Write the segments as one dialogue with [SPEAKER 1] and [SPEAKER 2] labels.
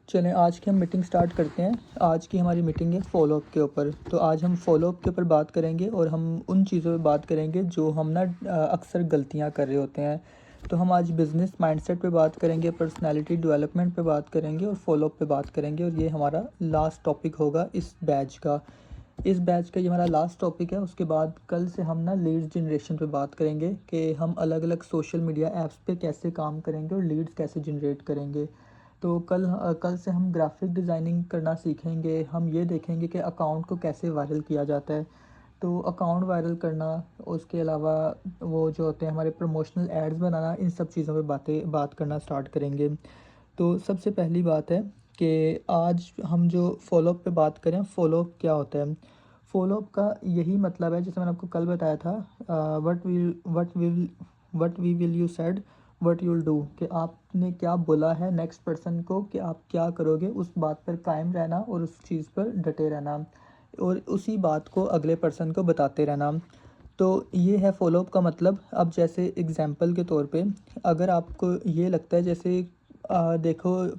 [SPEAKER 1] चलें आज की हम मीटिंग स्टार्ट करते हैं। आज की हमारी मीटिंग है फ़ॉलो अप के ऊपर। तो आज हम फ़ॉलो अप के ऊपर बात करेंगे और हम उन चीज़ों पे बात करेंगे जो हम ना अक्सर गलतियाँ कर रहे होते हैं। तो हम आज बिज़नेस माइंडसेट पे बात करेंगे, पर्सनैलिटी डेवलपमेंट पे बात करेंगे और फ़ॉलो अप पे बात करेंगे और ये हमारा लास्ट टॉपिक होगा इस बैच का। इस बैच का ये हमारा लास्ट टॉपिक है। उसके बाद कल से हम ना लीड्स जनरेशन पे बात करेंगे कि हम अलग-अलग सोशल मीडिया ऐप्स पे कैसे काम करेंगे और लीड्स कैसे जनरेट करेंगे। तो कल से हम ग्राफ़िक डिज़ाइनिंग करना सीखेंगे। हम ये देखेंगे कि अकाउंट को कैसे वायरल किया जाता है। तो अकाउंट वायरल करना, उसके अलावा वो जो होते हैं हमारे प्रमोशनल एड्स बनाना, इन सब चीज़ों पे बात करना स्टार्ट करेंगे। तो सबसे पहली बात है कि आज हम जो फ़ॉलो अप पे बात करें, फ़ॉलो अप क्या होता है? फ़ॉलो अप का यही मतलब है, जैसे मैंने आपको कल बताया था, what we will you said what you will do, कि आपने क्या बोला है नेक्स्ट पर्सन को कि आप क्या करोगे, उस बात पर कायम रहना और उस चीज़ पर डटे रहना और उसी बात को अगले पर्सन को बताते रहना। तो ये है फ़ॉलो अप का मतलब। अब जैसे एग्ज़ाम्पल के तौर पे अगर आपको ये लगता है, जैसे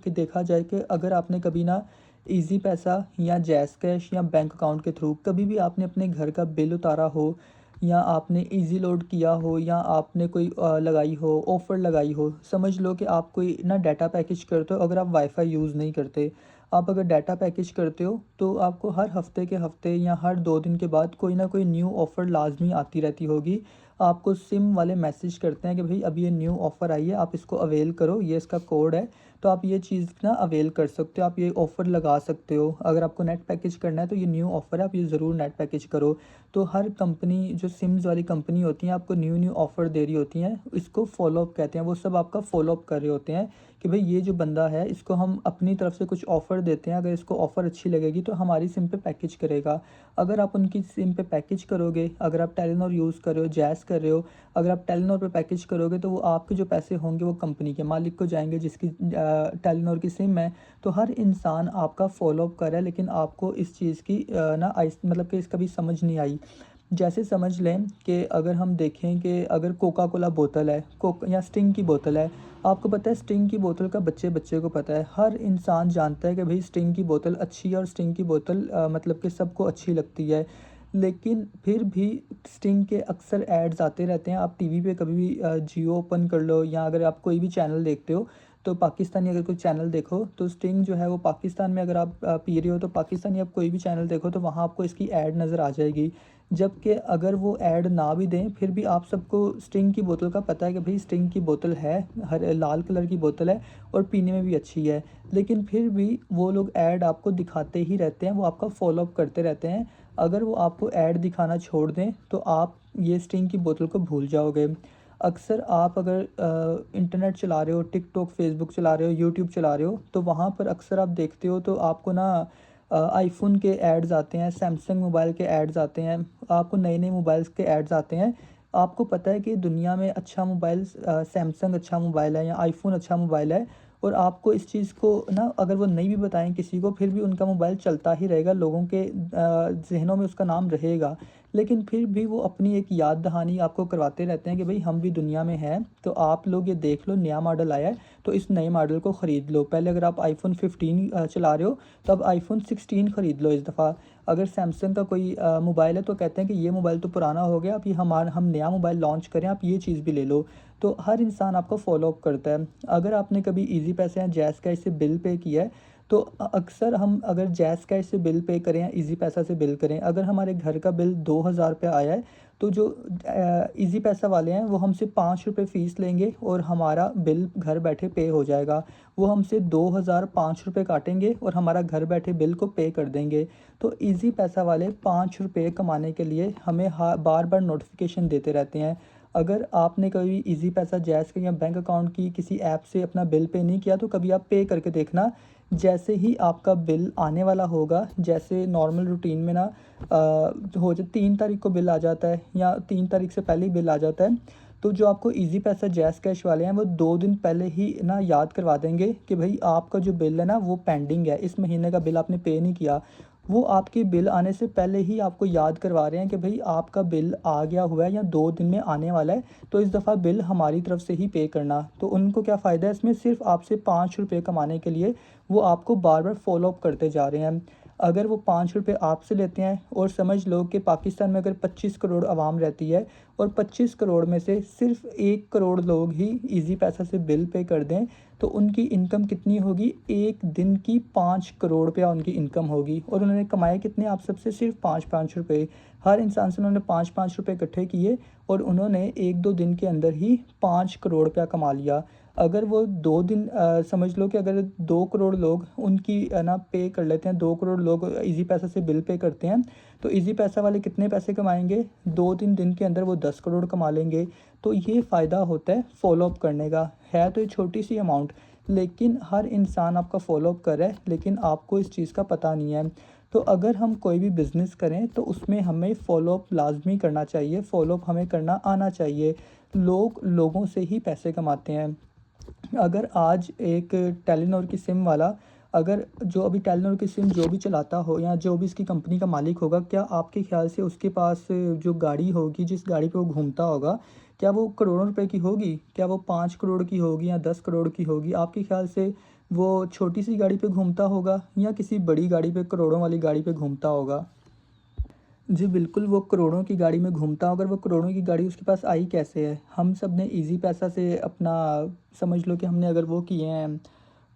[SPEAKER 1] देखा जाए कि अगर आपने कभी ना ईज़ी पैसा या जैज़ कैश या बैंक अकाउंट के थ्रू कभी भी आपने अपने घर का बिल उतारा हो, या आपने ईज़ी लोड किया हो, या आपने कोई लगाई हो, ऑफ़र लगाई हो, समझ लो कि आप कोई ना डाटा पैकेज करते हो। अगर आप वाईफ़ाई यूज़ नहीं करते, आप अगर डाटा पैकेज करते हो तो आपको हर हफ़्ते के हफ़्ते या हर 2 दिन के बाद कोई ना कोई न्यू ऑफ़र लाज़मी आती रहती होगी। आपको सिम वाले मैसेज करते हैं कि भाई अभी ये न्यू ऑफ़र आई है, आप इसको अवेल करो, ये इसका कोड है, तो आप ये चीज़ ना अवेल कर सकते हो, आप ये ऑफ़र लगा सकते हो। अगर आपको नेट पैकेज करना है तो ये न्यू ऑफ़र है, आप ये ज़रूर नेट पैकेज करो। तो हर कंपनी, जो सिम्स वाली कंपनी होती हैं, आपको न्यू ऑफ़र दे रही होती हैं, इसको फ़ॉलो अप कहते हैं। वो सब आपका फ़ॉलो अप कर रहे होते हैं कि भाई ये जो बंदा है, इसको हम अपनी तरफ से कुछ ऑफ़र देते हैं, अगर इसको ऑफ़र अच्छी लगेगी तो हमारी सिम पे पैकेज करेगा। अगर आप उनकी सिम पे पैकेज करोगे, अगर आप टेलीनॉर यूज़ कर रहे हो, जैज़ कर रहे हो, अगर आप टेलीनॉर पे पैकेज करोगे तो वो आपके जो पैसे होंगे वो कंपनी के मालिक को जाएँगे जिसकी टेलीनॉर की सिम है। तो हर इंसान आपका फ़ॉलो अप कर रहा है, लेकिन आपको इस चीज़ की ना मतलब कि इसका भी समझ नहीं आई। जैसे समझ लें कि अगर हम देखें कि अगर कोका कोला बोतल है, कोक या स्टिंग की बोतल है, आपको पता है स्टिंग की बोतल का बच्चे-बच्चे को पता है। हर इंसान जानता है कि भई स्टिंग की बोतल अच्छी है और स्टिंग की बोतल मतलब कि सबको अच्छी लगती है। लेकिन फिर भी स्टिंग के अक्सर एड्स आते रहते हैं। आप टीवी पे कभी भी जियो ओपन कर लो, या अगर आप कोई भी चैनल देखते हो, तो पाकिस्तानी अगर कोई चैनल देखो तो स्टिंग जो है वो पाकिस्तान में, अगर आप पी रहे हो तो पाकिस्तानी आप कोई भी चैनल देखो तो वहाँ आपको इसकी ऐड नज़र आ जाएगी। जबकि अगर वो ऐड ना भी दें फिर भी आप सबको स्टिंग की बोतल का पता है कि भाई स्टिंग की बोतल है, हर लाल कलर की बोतल है और पीने में भी अच्छी है। लेकिन फिर भी वो लोग ऐड आपको दिखाते ही रहते हैं, वो आपका फ़ॉलो अप करते रहते हैं। अगर वो आपको ऐड दिखाना छोड़ दें तो आप ये स्टिंग की बोतल को भूल जाओगे। अक्सर आप अगर इंटरनेट चला रहे हो, टिकटॉक, फेसबुक चला रहे हो, यूट्यूब चला रहे हो, तो वहाँ पर अक्सर आप देखते हो तो आपको ना आईफ़ोन के एड्स आते हैं, सैमसंग मोबाइल के एड्स आते हैं, आपको नए-नए मोबाइल्स के एड्स आते हैं। आपको पता है कि दुनिया में अच्छा मोबाइल सैमसंग अच्छा मोबाइल है या आईफ़ोन अच्छा मोबाइल है, और आपको इस चीज़ को ना अगर वो नहीं भी बताएँ किसी को, फिर भी उनका मोबाइल चलता ही रहेगा, लोगों के ज़हनों में उसका नाम रहेगा। लेकिन फिर भी वो अपनी एक याद दहानी आपको करवाते रहते हैं कि भई हम भी दुनिया में हैं, तो आप लोग ये देख लो नया मॉडल आया है, तो इस नए मॉडल को ख़रीद लो। पहले अगर आप आईफ़ोन 15 चला रहे हो, तो अब आईफ़ोन 16 ख़रीद लो इस दफ़ा। अगर सैमसंग का कोई मोबाइल है तो कहते हैं कि ये मोबाइल तो पुराना हो गया, अब ये हम नया मोबाइल लॉन्च करें, आप ये चीज़ भी ले लो। तो हर इंसान आपको फ़ॉलो अप करता है। अगर आपने कभी ईज़ी पैसे या जैज़ कैश से बिल पे किया है, तो अक्सर हम अगर जैज़ कैश से बिल पे करें या ईज़ी पैसा से बिल करें, अगर हमारे घर का बिल 2000 रुपये आया है, तो जो ईज़ी पैसा वाले हैं वो हमसे ₹5 फ़ीस लेंगे और हमारा बिल घर बैठे पे हो जाएगा। वो हमसे 2005 काटेंगे और हमारा घर बैठे बिल को पे कर देंगे। तो ईज़ी पैसा वाले ₹5 कमाने के लिए हमें बार-बार नोटिफ़िकेशन देते रहते हैं। अगर आपने कभी ईज़ी पैसा, जैज़ के या बैंक अकाउंट की किसी ऐप से अपना बिल पे नहीं किया, तो कभी आप पे करके देखना। जैसे ही आपका बिल आने वाला होगा, जैसे नॉर्मल रूटीन में ना हो जो 3 तारीख को बिल आ जाता है या 3 तारीख से पहले ही बिल आ जाता है, तो जो आपको ईज़ी पैसा, जैज़ कैश वाले हैं वो 2 दिन पहले ही ना याद करवा देंगे कि भई आपका जो बिल है ना वो पेंडिंग है, इस महीने का बिल आपने पे नहीं किया। वो आपके बिल आने से पहले ही आपको याद करवा रहे हैं कि भाई आपका बिल आ गया हुआ है या 2 दिन में आने वाला है, तो इस दफ़ा बिल हमारी तरफ से ही पे करना। तो उनको क्या फ़ायदा है इसमें, सिर्फ़ आपसे 5 रुपए कमाने के लिए वो आपको बार-बार फ़ॉलो अप करते जा रहे हैं। अगर वो 5 रुपए आपसे लेते हैं, और समझ लो कि पाकिस्तान में अगर 25 करोड़ आवाम रहती है और 25 करोड़ में से सिर्फ़ 1 करोड़ लोग ही ईज़ी पैसा से बिल पे कर दें, तो उनकी इनकम कितनी होगी, 1 दिन की 5 करोड़ रुपया उनकी इनकम होगी। और उन्होंने कमाए कितने, आप सबसे सिर्फ 5-5 रुपए। हर इंसान से उन्होंने 5-5 रुपए इकट्ठे किए और उन्होंने 1-2 दिन के अंदर ही 5 करोड़ रुपया कमा लिया। अगर वो 2 दिन समझ लो कि अगर 2 करोड़ लोग उनकी ना पे कर लेते हैं, 2 करोड़ लोग ईज़ी पैसा से बिल पे करते हैं, तो ईज़ी पैसा वाले कितने पैसे कमाएँगे, 2-3 दिन के अंदर वो 10 करोड़ कमा लेंगे। तो ये फ़ायदा होता है फ़ॉलो अप करने का। है तो ये छोटी सी अमाउंट, लेकिन हर इंसान आपका फ़ॉलो अप कर रहा है, लेकिन आपको इस चीज़ का पता नहीं है। तो अगर हम कोई भी बिज़नेस करें तो उसमें हमें फ़ॉलो अप लाज़मी करना चाहिए, फ़ॉलो अप हमें करना आना चाहिए। लोग लोगों से ही पैसे कमाते हैं। अगर आज एक टेलीनॉर की सिम वाला, अगर जो अभी टेलीनॉर की सिम जो भी चलाता हो या जो भी इसकी कंपनी का मालिक होगा, क्या आपके ख्याल से उसके पास जो गाड़ी होगी, जिस गाड़ी पे वो घूमता होगा, क्या वो करोड़ों रुपए की होगी? क्या वो 5 करोड़ की होगी या 10 करोड़ की होगी? आपके ख्याल से वो छोटी सी गाड़ी पे घूमता होगा या किसी बड़ी गाड़ी पे, करोड़ों वाली गाड़ी पे घूमता होगा? जी बिल्कुल, वो करोड़ों की गाड़ी में घूमता होगा। और वो करोड़ों की गाड़ी उसके पास आई कैसे है? हम सब ने ईज़ी पैसा से अपना, समझ लो कि हमने अगर वो किए हैं,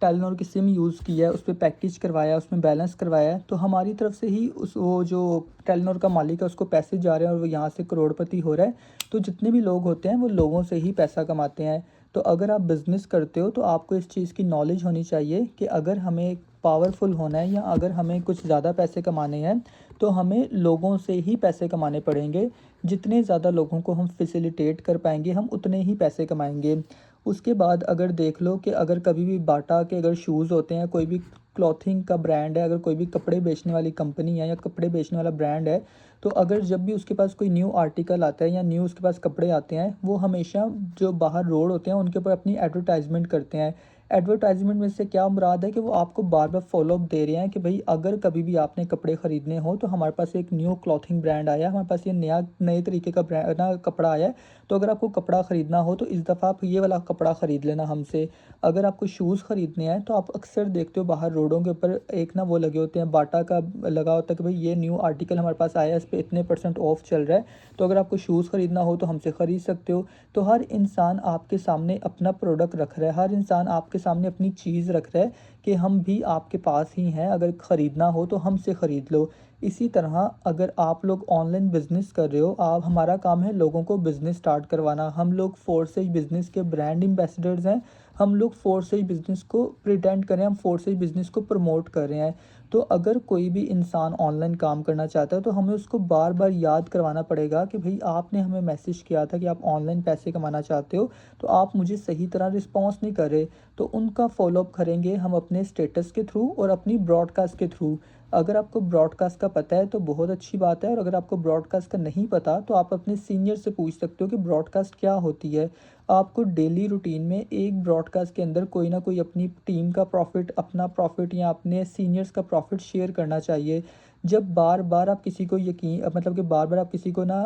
[SPEAKER 1] टेलीनॉर की सिम यूज़ की है, उस पे पैकेज करवाया, उसमें बैलेंस करवाया है, तो हमारी तरफ से ही उस वो जो टेलीनॉर का मालिक है उसको पैसे जा रहे हैं और वो यहाँ से करोड़पति हो रहा है। तो जितने भी लोग होते हैं वो लोगों से ही पैसा कमाते हैं। तो अगर आप बिज़नेस करते हो तो आपको इस चीज़ की नॉलेज होनी चाहिए कि अगर हमें पावरफुल होना है या अगर हमें कुछ ज़्यादा पैसे कमाने हैं, तो हमें लोगों से ही पैसे कमाने पड़ेंगे। जितने ज़्यादा लोगों को हम फैसिलिटेट कर पाएँगे, हम उतने ही पैसे कमाएँगे। उसके बाद अगर देख लो कि अगर कभी भी बाटा के अगर शूज़ होते हैं, कोई भी क्लॉथिंग का ब्रांड है, अगर कोई भी कपड़े बेचने वाली कंपनी है या कपड़े बेचने वाला ब्रांड है, तो अगर जब भी उसके पास कोई न्यू आर्टिकल आता है या न्यू उसके पास कपड़े आते हैं, वो हमेशा जो बाहर रोड होते हैं उनके ऊपर अपनी एडवर्टाइज़मेंट करते हैं। एडवर्टाइज़मेंट में से क्या मुराद है कि वो आपको बार-बार फ़ॉलो अप दे रहे हैं कि भई अगर कभी भी आपने कपड़े ख़रीदने हो तो हमारे पास एक न्यू क्लॉथिंग ब्रांड आया है, हमारे पास ये नया नए तरीके का ना कपड़ा आया है, तो अगर आपको कपड़ा ख़रीदना हो तो इस दफ़ा आप ये वाला कपड़ा ख़रीद लेना हमसे। अगर आपको शूज़ ख़रीदने हैं तो आप अक्सर देखते हो बाहर रोडों के ऊपर एक ना वो लगे होते हैं, बाटा का लगा होता है कि भई ये न्यू आर्टिकल हमारे पास आया है, इस पे इतने % ऑफ चल रहा है, तो अगर आपको शूज़ ख़रीदना हो तो हमसे ख़रीद सकते हो। तो हर इंसान आपके सामने अपना प्रोडक्ट रख रहा है, हर इंसान आपके सामने अपनी चीज़ रख रहा है कि हम भी आपके पास ही हैं, अगर ख़रीदना हो तो हमसे ख़रीद लो। इसी तरह अगर आप लोग ऑनलाइन बिज़नेस कर रहे हो, आप हमारा काम है लोगों को बिज़नेस स्टार्ट करवाना। हम लोग फोर्सेज बिज़नेस के ब्रांड एम्बेसडर्स हैं। हम लोग फोर्सेज बिज़नेस को प्रिटेंड कर रहे हैं, हम फोर्सेज बिज़नेस को प्रमोट कर रहे हैं। तो अगर कोई भी इंसान ऑनलाइन काम करना चाहता है तो हमें उसको बार-बार याद करवाना पड़ेगा कि भई आपने हमें मैसेज किया था कि आप ऑनलाइन पैसे कमाना चाहते हो, तो आप मुझे सही तरह रिस्पॉन्स नहीं कर रहे। तो उनका फ़ॉलो अप करेंगे हम अपने स्टेटस के थ्रू और अपनी ब्रॉडकास्ट के थ्रू। अगर आपको ब्रॉडकास्ट का पता है तो बहुत अच्छी बात है, और अगर आपको ब्रॉडकास्ट का नहीं पता तो आप अपने सीनियर से पूछ सकते हो कि ब्रॉडकास्ट क्या होती है। आपको डेली रूटीन में एक ब्रॉडकास्ट के अंदर कोई ना कोई अपनी टीम का प्रॉफ़िट, अपना प्रॉफ़िट या अपने सीनियर्स का प्रॉफ़िट शेयर करना चाहिए। जब बार-बार आप किसी को मतलब कि बार-बार आप किसी को ना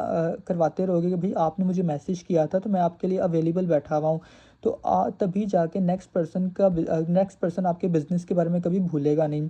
[SPEAKER 1] करवाते रहोगे कि भई आपने मुझे मैसेज किया था तो मैं आपके लिए अवेलेबल बैठा हुआ हूँ, तो तभी जाके नेक्स्ट पर्सन आपके बिज़नेस के बारे में कभी भूलेगा नहीं।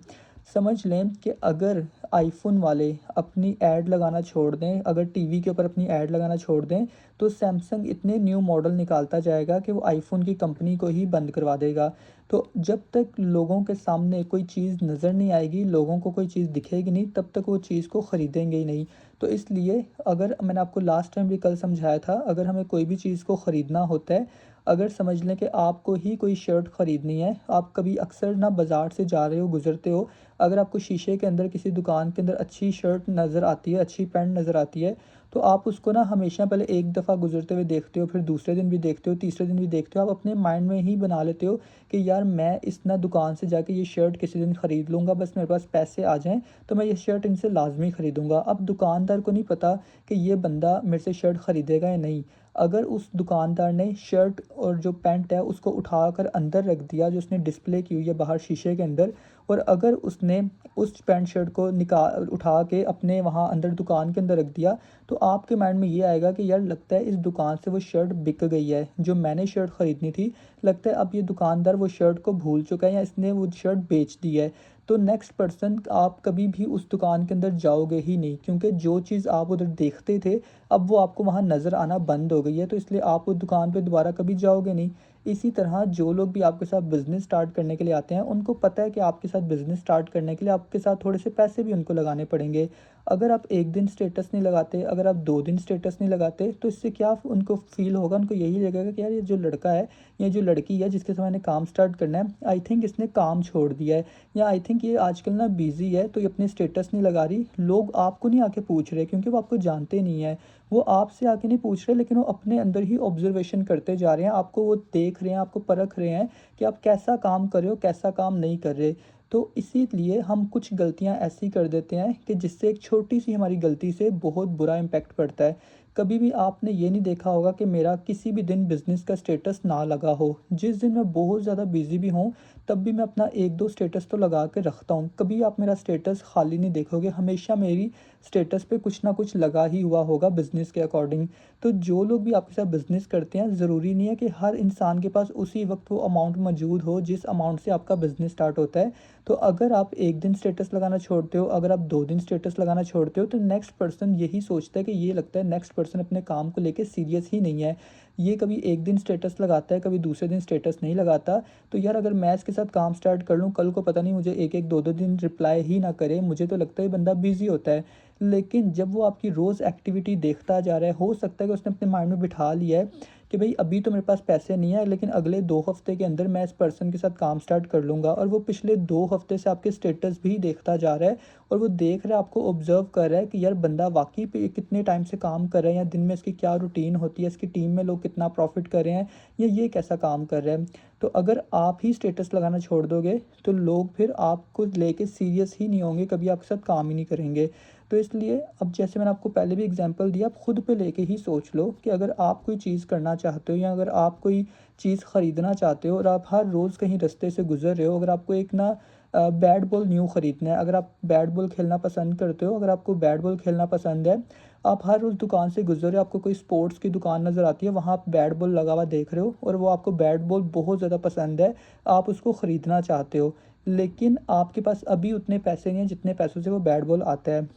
[SPEAKER 1] समझ लें कि अगर आईफ़ोन वाले अपनी ऐड लगाना छोड़ दें, अगर टीवी के ऊपर अपनी ऐड लगाना छोड़ दें, तो सैमसंग इतने न्यू मॉडल निकालता जाएगा कि वो आईफ़ोन की कंपनी को ही बंद करवा देगा। तो जब तक लोगों के सामने कोई चीज़ नज़र नहीं आएगी, लोगों को कोई चीज़ दिखेगी नहीं, तब तक वो चीज़ को ख़रीदेंगे ही नहीं। तो इसलिए अगर मैंने आपको लास्ट टाइम भी कल समझाया था, अगर हमें कोई भी चीज़ को ख़रीदना होता है, अगर समझ लें कि आपको ही कोई शर्ट ख़रीदनी है, आप कभी अक्सर ना बाज़ार से जा रहे हो, गुज़रते हो, अगर आपको शीशे के अंदर किसी दुकान के अंदर अच्छी शर्ट नज़र आती है, अच्छी पैंट नज़र आती है, तो आप उसको ना हमेशा पहले एक दफ़ा गुज़रते हुए देखते हो, फिर दूसरे दिन भी देखते हो, तीसरे दिन भी देखते हो। आप अपने माइंड में ही बना लेते हो कि यार मैं इस ना दुकान से जाके ये शर्ट किसी दिन ख़रीद लूँगा, बस मेरे पास पैसे आ जाएँ, तो मैं ये शर्ट इनसे लाज़मी ख़रीदूँगा। अब दुकानदार को नहीं पता कि ये बंदा मेरे से शर्ट ख़रीदेगा या नहीं। अगर उस दुकानदार ने शर्ट और जो पैंट है उसको उठाकर अंदर रख दिया, जो उसने डिस्प्ले की हुई है बाहर शीशे के अंदर, और अगर उसने उस पैंट शर्ट को निकाल उठा के अपने वहाँ अंदर दुकान के अंदर रख दिया, तो आपके माइंड में ये आएगा कि यार लगता है इस दुकान से वो शर्ट बिक गई है, जो मैंने शर्ट ख़रीदनी थी, लगता है अब ये दुकानदार वो शर्ट को भूल चुका है या इसने वो शर्ट बेच दी है। तो नेक्स्ट पर्सन आप कभी भी उस दुकान के अंदर जाओगे ही नहीं, क्योंकि जो चीज़ आप उधर देखते थे अब वो आपको वहाँ नज़र आना बंद हो गई है, तो इसलिए आप उस दुकान पे दोबारा कभी जाओगे नहीं। इसी तरह जो लोग भी आपके साथ बिज़नेस स्टार्ट करने के लिए आते हैं, उनको पता है कि आपके साथ बिज़नेस स्टार्ट करने के लिए आपके साथ थोड़े से पैसे भी उनको लगाने पड़ेंगे। अगर आप 1 दिन स्टेटस नहीं लगाते, अगर आप 2 दिन स्टेटस नहीं लगाते, तो इससे क्या उनको फ़ील होगा, उनको यही लगेगा कि यार ये जो लड़का है या जो लड़की है जिसके साथ मैंने काम स्टार्ट करना है, आई थिंक इसने काम छोड़ दिया है, या आई थिंक ये आजकल ना बिज़ी है तो ये अपने स्टेटस नहीं लगा रही। लोग आपको नहीं आके पूछ रहे क्योंकि वो आपको जानते नहीं हैं। वो आपसे आके नहीं पूछ रहे, लेकिन वो अपने अंदर ही ऑब्ज़र्वेशन करते जा रहे हैं। आपको वो देख रहे हैं, आपको परख रहे हैं कि आप कैसा काम कर रहे हो, कैसा काम नहीं कर रहे। तो इसीलिए हम कुछ गलतियाँ ऐसी कर देते हैं कि जिससे एक छोटी-सी हमारी गलती से बहुत बुरा इम्पैक्ट पड़ता है। कभी भी आपने ये नहीं देखा होगा कि मेरा किसी भी दिन बिज़नेस का स्टेटस ना लगा हो। जिस दिन मैं बहुत ज़्यादा बिज़ी भी हूँ, तब भी मैं अपना 1-2 स्टेटस तो लगा के रखता हूँ। कभी आप मेरा स्टेटस खाली नहीं देखोगे, हमेशा मेरी स्टेटस पे कुछ ना कुछ लगा ही हुआ होगा बिज़नेस के अकॉर्डिंग। तो जो लोग भी आपके साथ बिज़नेस करते हैं, ज़रूरी नहीं है कि हर इंसान के पास उसी वक़्त वो अमाउंट मौजूद हो जिस अमाउंट से आपका बिज़नेस स्टार्ट होता है। तो अगर आप 1 दिन स्टेटस लगाना छोड़ते हो, अगर आप 2 दिन स्टेटस लगाना छोड़ते हो, तो नेक्स्ट पर्सन यही सोचता है कि ये लगता है नेक्स्ट पर्सन अपने काम को लेके सीरियस ही नहीं है। ये कभी 1 दिन स्टेटस लगाता है, कभी दूसरे दिन स्टेटस नहीं लगाता। तो यार अगर मैं इसके साथ काम स्टार्ट कर लूँ, कल को पता नहीं मुझे 1-1 2-2 दिन रिप्लाई ही ना करे, मुझे तो लगता है ये बंदा बिज़ी होता है। लेकिन जब वो आपकी रोज़ एक्टिविटी देखता जा रहा है, हो सकता है कि उसने अपने माइंड में बिठा लिया है कि भई अभी तो मेरे पास पैसे नहीं है, लेकिन अगले 2 हफ़्ते के अंदर मैं इस पर्सन के साथ काम स्टार्ट कर लूँगा, और वो पिछले 2 हफ़्ते से आपके स्टेटस भी देखता जा रहा है, और वो देख रहा है, आपको ऑब्ज़र्व कर रहा है कि यार बंदा वाक़ई पे कितने टाइम से काम कर रहा है, या दिन में इसकी क्या रूटीन होती है, इसकी टीम में लोग कितना प्रॉफ़िट कर रहे हैं, या ये कैसा काम कर रहा है। तो अगर आप ही स्टेटस लगाना छोड़ दोगे, तो लोग फिर आपको लेके सीरियस ही नहीं होंगे, कभी आपके साथ काम ही नहीं करेंगे। तो इसलिए अब जैसे मैंने आपको पहले भी एग्जांपल दिया, आप खुद पे लेके ही सोच लो कि अगर आप कोई चीज़ करना चाहते हो, या अगर आप कोई चीज़ ख़रीदना चाहते हो और आप हर रोज़ कहीं रास्ते से गुज़र रहे हो, अगर आपको एक ना बैट बॉल न्यू ख़रीदना है, अगर आप बैट बॉल खेलना पसंद करते हो, अगर आपको बैट बॉल खेलना पसंद है, आप हर रोज़ दुकान से गुज़र रहे हो, आपको कोई स्पोर्ट्स की दुकान नज़र आती है, वहाँ आप बैट बॉल लगा हुआ देख रहे हो और वो आपको बैट बॉल बहुत ज़्यादा पसंद है, आप उसको ख़रीदना चाहते हो, लेकिन आपके पास अभी उतने पैसे नहीं हैं जितने पैसों से वो बैट बॉल आता है।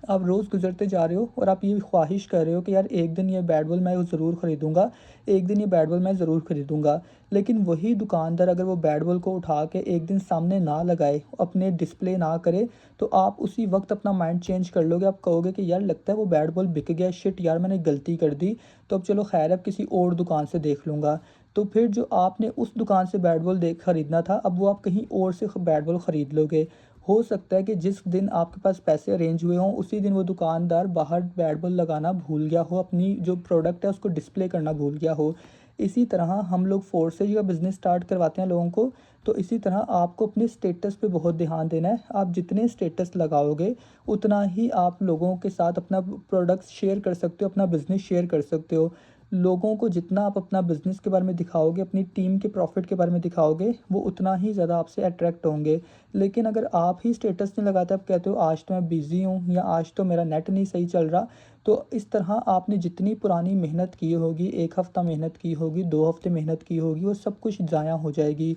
[SPEAKER 1] आप रोज़ गुज़रते जा रहे हो और आप ये ख्वाहिश कर रहे हो कि यार एक दिन ये बैट बॉल मैं ज़रूर ख़रीदूँगा, एक दिन ये बैट बॉल मैं ज़रूर ख़रीदूँगा। लेकिन वही दुकानदार अगर वो बैट बॉल को उठा के एक दिन सामने ना लगाए, अपने डिस्प्ले ना करे, तो आप उसी वक़्त अपना माइंड चेंज कर लोगे। आप कहोगे कि यार लगता है वो बैट बॉल बिक गया, शिट यार मैंने गलती कर दी, तो अब चलो ख़ैर अब किसी और दुकान से देख लूँगा। तो फिर जो आपने उस दुकान से बैट बॉल देख ख़रीदना था, अब वो आप कहीं और से बैट बॉल ख़रीद लोगे। हो सकता है कि जिस दिन आपके पास पैसे अरेंज हुए हों, उसी दिन वो दुकानदार बाहर बैट बॉल लगाना भूल गया हो, अपनी जो प्रोडक्ट है उसको डिस्प्ले करना भूल गया हो। इसी तरह हम लोग फोर्सेज का बिज़नेस स्टार्ट करवाते हैं लोगों को, तो इसी तरह आपको अपने स्टेटस पे बहुत ध्यान देना है। आप जितने स्टेटस लगाओगे, उतना ही आप लोगों के साथ अपना प्रोडक्ट्स शेयर कर सकते हो, अपना बिज़नेस शेयर कर सकते हो। लोगों को जितना आप अपना बिज़नेस के बारे में दिखाओगे, अपनी टीम के प्रॉफ़िट के बारे में दिखाओगे, वो उतना ही ज़्यादा आपसे अट्रैक्ट होंगे। लेकिन अगर आप ही स्टेटस नहीं लगाते, आप कहते हो आज तो मैं बिज़ी हूँ, या आज तो मेरा नेट नहीं सही चल रहा, तो इस तरह आपने जितनी पुरानी मेहनत की होगी, 1 हफ़्ता मेहनत की होगी, 2 हफ़्ते मेहनत की होगी, वो सब कुछ ज़ाया हो जाएगी।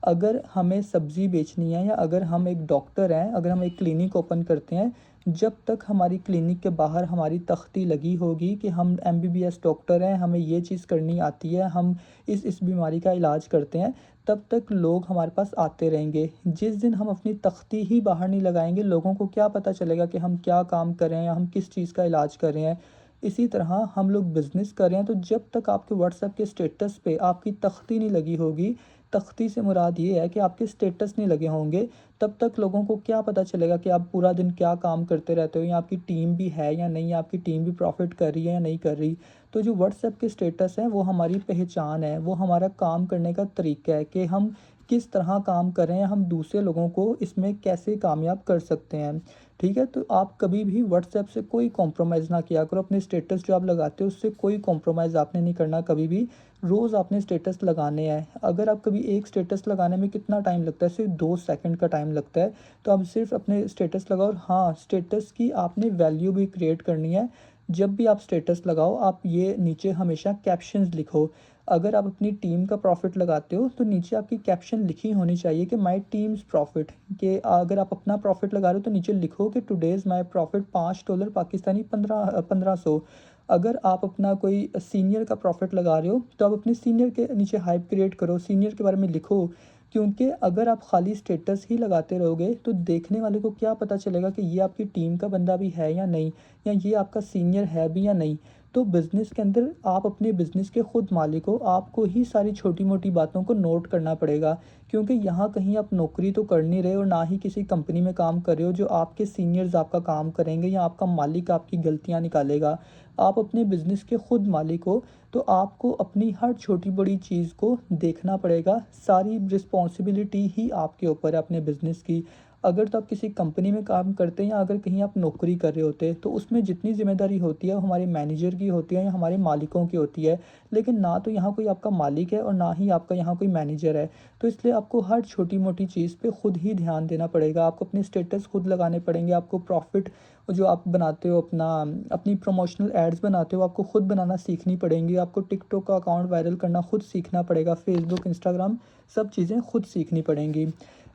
[SPEAKER 1] अगर हमें सब्ज़ी बेचनी है, या अगर हम एक डॉक्टर हैं, अगर हम एक क्लिनिक ओपन करते हैं, जब तक हमारी क्लिनिक के बाहर हमारी तख्ती लगी होगी कि हम एमबीबीएस डॉक्टर हैं, हमें ये चीज़ करनी आती है, हम इस बीमारी का इलाज करते हैं, तब तक लोग हमारे पास आते रहेंगे। जिस दिन हम अपनी तख्ती ही बाहर नहीं लगाएँगे, लोगों को क्या पता चलेगा कि हम क्या काम कर रहे हैं, या हम किस चीज़ का इलाज कर रहे हैं। इसी तरह हम लोग बिज़नेस कर रहे हैं, तो जब तक आपके व्हाट्सएप के स्टेटस पे आपकी तख्ती नहीं लगी होगी, तख्ती से मुराद ये है कि आपके स्टेटस नहीं लगे होंगे, तब तक लोगों को क्या पता चलेगा कि आप पूरा दिन क्या काम करते रहते हो, या आपकी टीम भी है या नहीं, या आपकी टीम भी प्रॉफ़िट कर रही है या नहीं कर रही। तो जो व्हाट्सएप के स्टेटस हैं, वो हमारी पहचान है, वो हमारा काम करने का तरीका है कि हम किस तरह काम कर रहे हैं, हम दूसरे लोगों को इसमें कैसे कामयाब कर सकते हैं। ठीक है, तो आप कभी भी व्हाट्सएप से कोई कॉम्प्रोमाइज़ ना किया करो। अपने स्टेटस जो आप लगाते हो उससे कोई कॉम्प्रोमाइज़ आपने नहीं करना कभी भी। रोज़ आपने स्टेटस लगाने हैं। अगर आप कभी एक स्टेटस लगाने में कितना टाइम लगता है, सिर्फ 2 सेकंड का टाइम लगता है। तो आप सिर्फ अपने स्टेटस लगाओ। और हाँ, स्टेटस की आपने वैल्यू भी क्रिएट करनी है। जब भी आप स्टेटस लगाओ, आप ये नीचे हमेशा कैप्शंस लिखो। अगर आप अपनी टीम का प्रॉफिट लगाते हो तो नीचे आपकी कैप्शन लिखी होनी चाहिए कि माय टीम्स प्रॉफिट। कि अगर आप अपना प्रॉफिट लगा रहे हो तो नीचे लिखो कि टुडेज़ माय प्रॉफिट $5 पाकिस्तानी 1500। अगर आप अपना कोई सीनियर का प्रॉफिट लगा रहे हो तो आप अपने सीनियर के नीचे हाइप क्रिएट करो, सीनियर के बारे में लिखो। क्योंकि अगर आप खाली स्टेटस ही लगाते रहोगे तो देखने वाले को क्या पता चलेगा कि ये आपकी टीम का बंदा भी है या नहीं, या ये आपका सीनियर है भी या नहीं। तो बिज़नेस के अंदर आप अपने बिज़नेस के खुद मालिक हो, आपको ही सारी छोटी मोटी बातों को नोट करना पड़ेगा। क्योंकि यहाँ कहीं आप नौकरी तो कर नहीं रहे और ना ही किसी कंपनी में काम कर रहे हो जो आपके सीनियर्स आपका काम करेंगे या आपका मालिक आपकी गलतियाँ निकालेगा। आप अपने बिज़नेस के खुद मालिक हो, तो आपको अपनी हर छोटी बड़ी चीज़ को देखना पड़ेगा। सारी रिस्पॉन्सिबिलिटी ही आपके ऊपर है अपने बिज़नेस की। अगर तो आप किसी कंपनी में काम करते हैं या अगर कहीं आप नौकरी कर रहे होते हैं तो उसमें जितनी ज़िम्मेदारी होती है वो हमारे मैनेजर की होती है या हमारे मालिकों की होती है। लेकिन ना तो यहाँ कोई आपका मालिक है और ना ही आपका यहाँ कोई मैनेजर है। तो इसलिए आपको हर छोटी मोटी चीज़ पे खुद ही ध्यान देना पड़ेगा। आपको अपने स्टेटस खुद लगाने पड़ेंगे। आपको प्रॉफिट जो आप बनाते हो, अपनी प्रमोशनल एड्स बनाते हो, आपको खुद बनाना सीखनी पड़ेंगी। आपको टिकटॉक का अकाउंट वायरल करना खुद सीखना पड़ेगा। फेसबुक, इंस्टाग्राम, सब चीज़ें खुद सीखनी पड़ेंगी।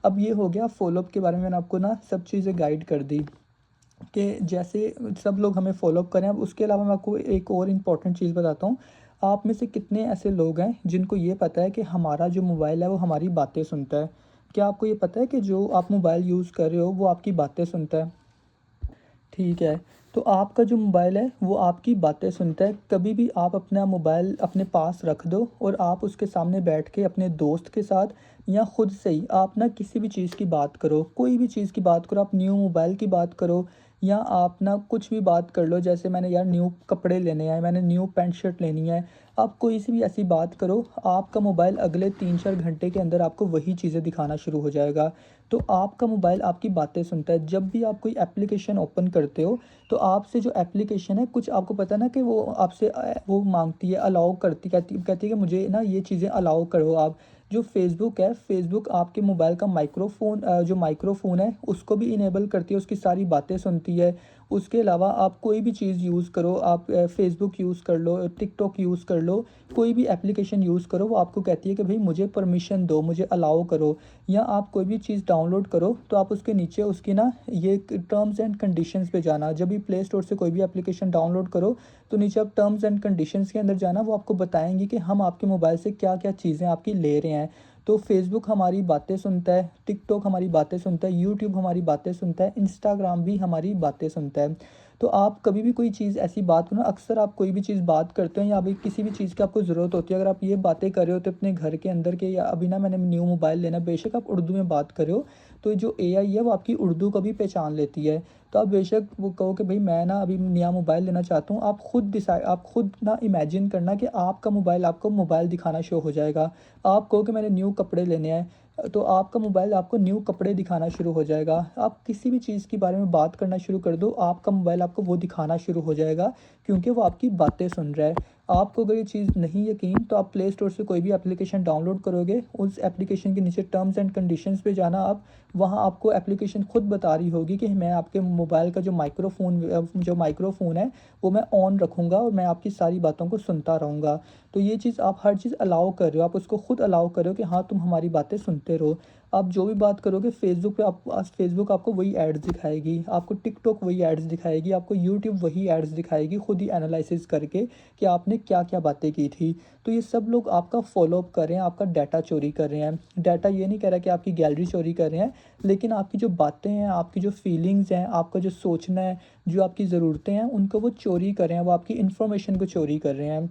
[SPEAKER 1] अब ये हो गया फॉलोअप के बारे में, मैंने आपको ना सब चीज़ें गाइड कर दी कि जैसे सब लोग हमें फॉलोअप करें। अब उसके अलावा मैं आपको एक और इम्पॉर्टेंट चीज़ बताता हूँ। आप में से कितने ऐसे लोग हैं जिनको ये पता है कि हमारा जो मोबाइल है वो हमारी बातें सुनता है? क्या आपको ये पता है कि जो आप मोबाइल यूज़ कर रहे हो वो आपकी बातें सुनता है? ठीक है, तो आपका जो मोबाइल है वो आपकी बातें सुनता है। कभी भी आप अपना मोबाइल अपने पास रख दो और आप उसके सामने बैठ के अपने दोस्त के साथ या खुद से ही आप ना किसी भी चीज़ की बात करो, कोई भी चीज़ की बात करो। आप न्यू मोबाइल की बात करो या आप ना कुछ भी बात कर लो, जैसे मैंने यार न्यू कपड़े लेने हैं, मैंने न्यू पैंट शर्ट लेनी है। आप कोई सी भी ऐसी बात करो, आपका मोबाइल अगले 3-4 घंटे के अंदर आपको वही चीज़ें दिखाना शुरू हो जाएगा। तो आपका मोबाइल आपकी बातें सुनता है। जब भी आप कोई एप्लीकेशन ओपन करते हो तो आपसे जो एप्लीकेशन है, कुछ आपको पता है ना कि वो आपसे वो माँगती है, अलाउ करती, कहती है कि मुझे ना ये चीज़ें अलाउ करो आप। जो फ़ेसबुक है, फ़ेसबुक आपके मोबाइल का जो माइक्रोफ़ोन है उसको भी इनेबल करती है, उसकी सारी बातें सुनती है। उसके अलावा आप कोई भी चीज़ यूज़ करो, आप फ़ेसबुक यूज़ कर लो, टिकटॉक यूज़ कर लो, कोई भी एप्लीकेशन यूज़ करो, वो आपको कहती है कि भई मुझे परमिशन दो, मुझे अलाउ करो। या आप कोई भी चीज़ डाउनलोड करो तो आप उसके नीचे उसकी ना ये टर्म्स एंड कंडीशंस पे जाना। जब भी प्ले स्टोर से कोई भी एप्लीकेशन डाउनलोड करो तो नीचे आप टर्म्स एंड कंडीशंस के अंदर जाना, वो आपको बताएंगी कि हम आपके मोबाइल से क्या क्या चीज़ें आपकी ले रहे हैं। तो फेसबुक हमारी बातें सुनता है, टिकटॉक हमारी बातें सुनता है, यूट्यूब हमारी बातें सुनता है, इंस्टाग्राम भी हमारी बातें सुनता है। तो आप कभी भी कोई चीज़ ऐसी बात करो ना, अक्सर आप कोई भी चीज़ बात करते हो या अभी किसी भी चीज़ की आपको ज़रूरत होती है, अगर आप ये बातें कर रहे हो तो अपने घर के अंदर के, या अभी ना मैंने न्यू मोबाइल लेना, बेशक आप उर्दू में बात कर रहे हो तो जो एआई है वो आपकी उर्दू को भी पहचान लेती है। तो आप बेशक वो कहो कि भाई मैं ना अभी नया मोबाइल लेना चाहता हूँ, आप खुद ना इमेजिन करना कि आपका मोबाइल आपको मोबाइल दिखाना शो हो जाएगा। आप कहो कि मैंने न्यू कपड़े लेने हैं, तो आपका मोबाइल आपको न्यू कपड़े दिखाना शुरू हो जाएगा। आप किसी भी चीज़ के बारे में बात करना शुरू कर दो, आपका मोबाइल आपको वो दिखाना शुरू हो जाएगा, क्योंकि वो आपकी बातें सुन रहा है। आपको अगर ये चीज़ नहीं यकीन तो आप प्ले स्टोर से कोई भी एप्लीकेशन डाउनलोड करोगे, उस एप्लीकेशन के नीचे टर्म्स एंड कंडीशंस पे जाना आप, वहाँ आपको एप्लीकेशन खुद बता रही होगी कि मैं आपके मोबाइल का जो माइक्रोफ़ोन है वो मैं ऑन रखूँगा और मैं आपकी सारी बातों को सुनता रहूँगा। तो ये चीज़ आप हर चीज़ अलाउ कर रहे हो, आप उसको खुद अलाउ कर रहे हो कि हाँ, तुम हमारी बातें सुनते रहो। आप जो भी बात करोगे फ़ेसबुक आपको वही एड्स दिखाएगी, आपको टिकटॉक वही एड्स दिखाएगी, आपको यूट्यूब वही एड्स दिखाएगी, खुद ही एनालिसिस करके कि आपने क्या-क्या बातें की थी। तो ये सब लोग आपका फ़ॉलो-अप कर रहे हैं, आपका डाटा चोरी कर रहे हैं। डाटा ये नहीं कह रहा कि आपकी गैलरी चोरी कर रहे हैं, लेकिन आपकी जो बातें हैं, आपकी जो फीलिंग्स हैं, आपका जो सोचना है, जो आपकी ज़रूरतें हैं, उनको वो चोरी कर रहे हैं, वो आपकी इन्फॉर्मेशन को चोरी कर रहे हैं।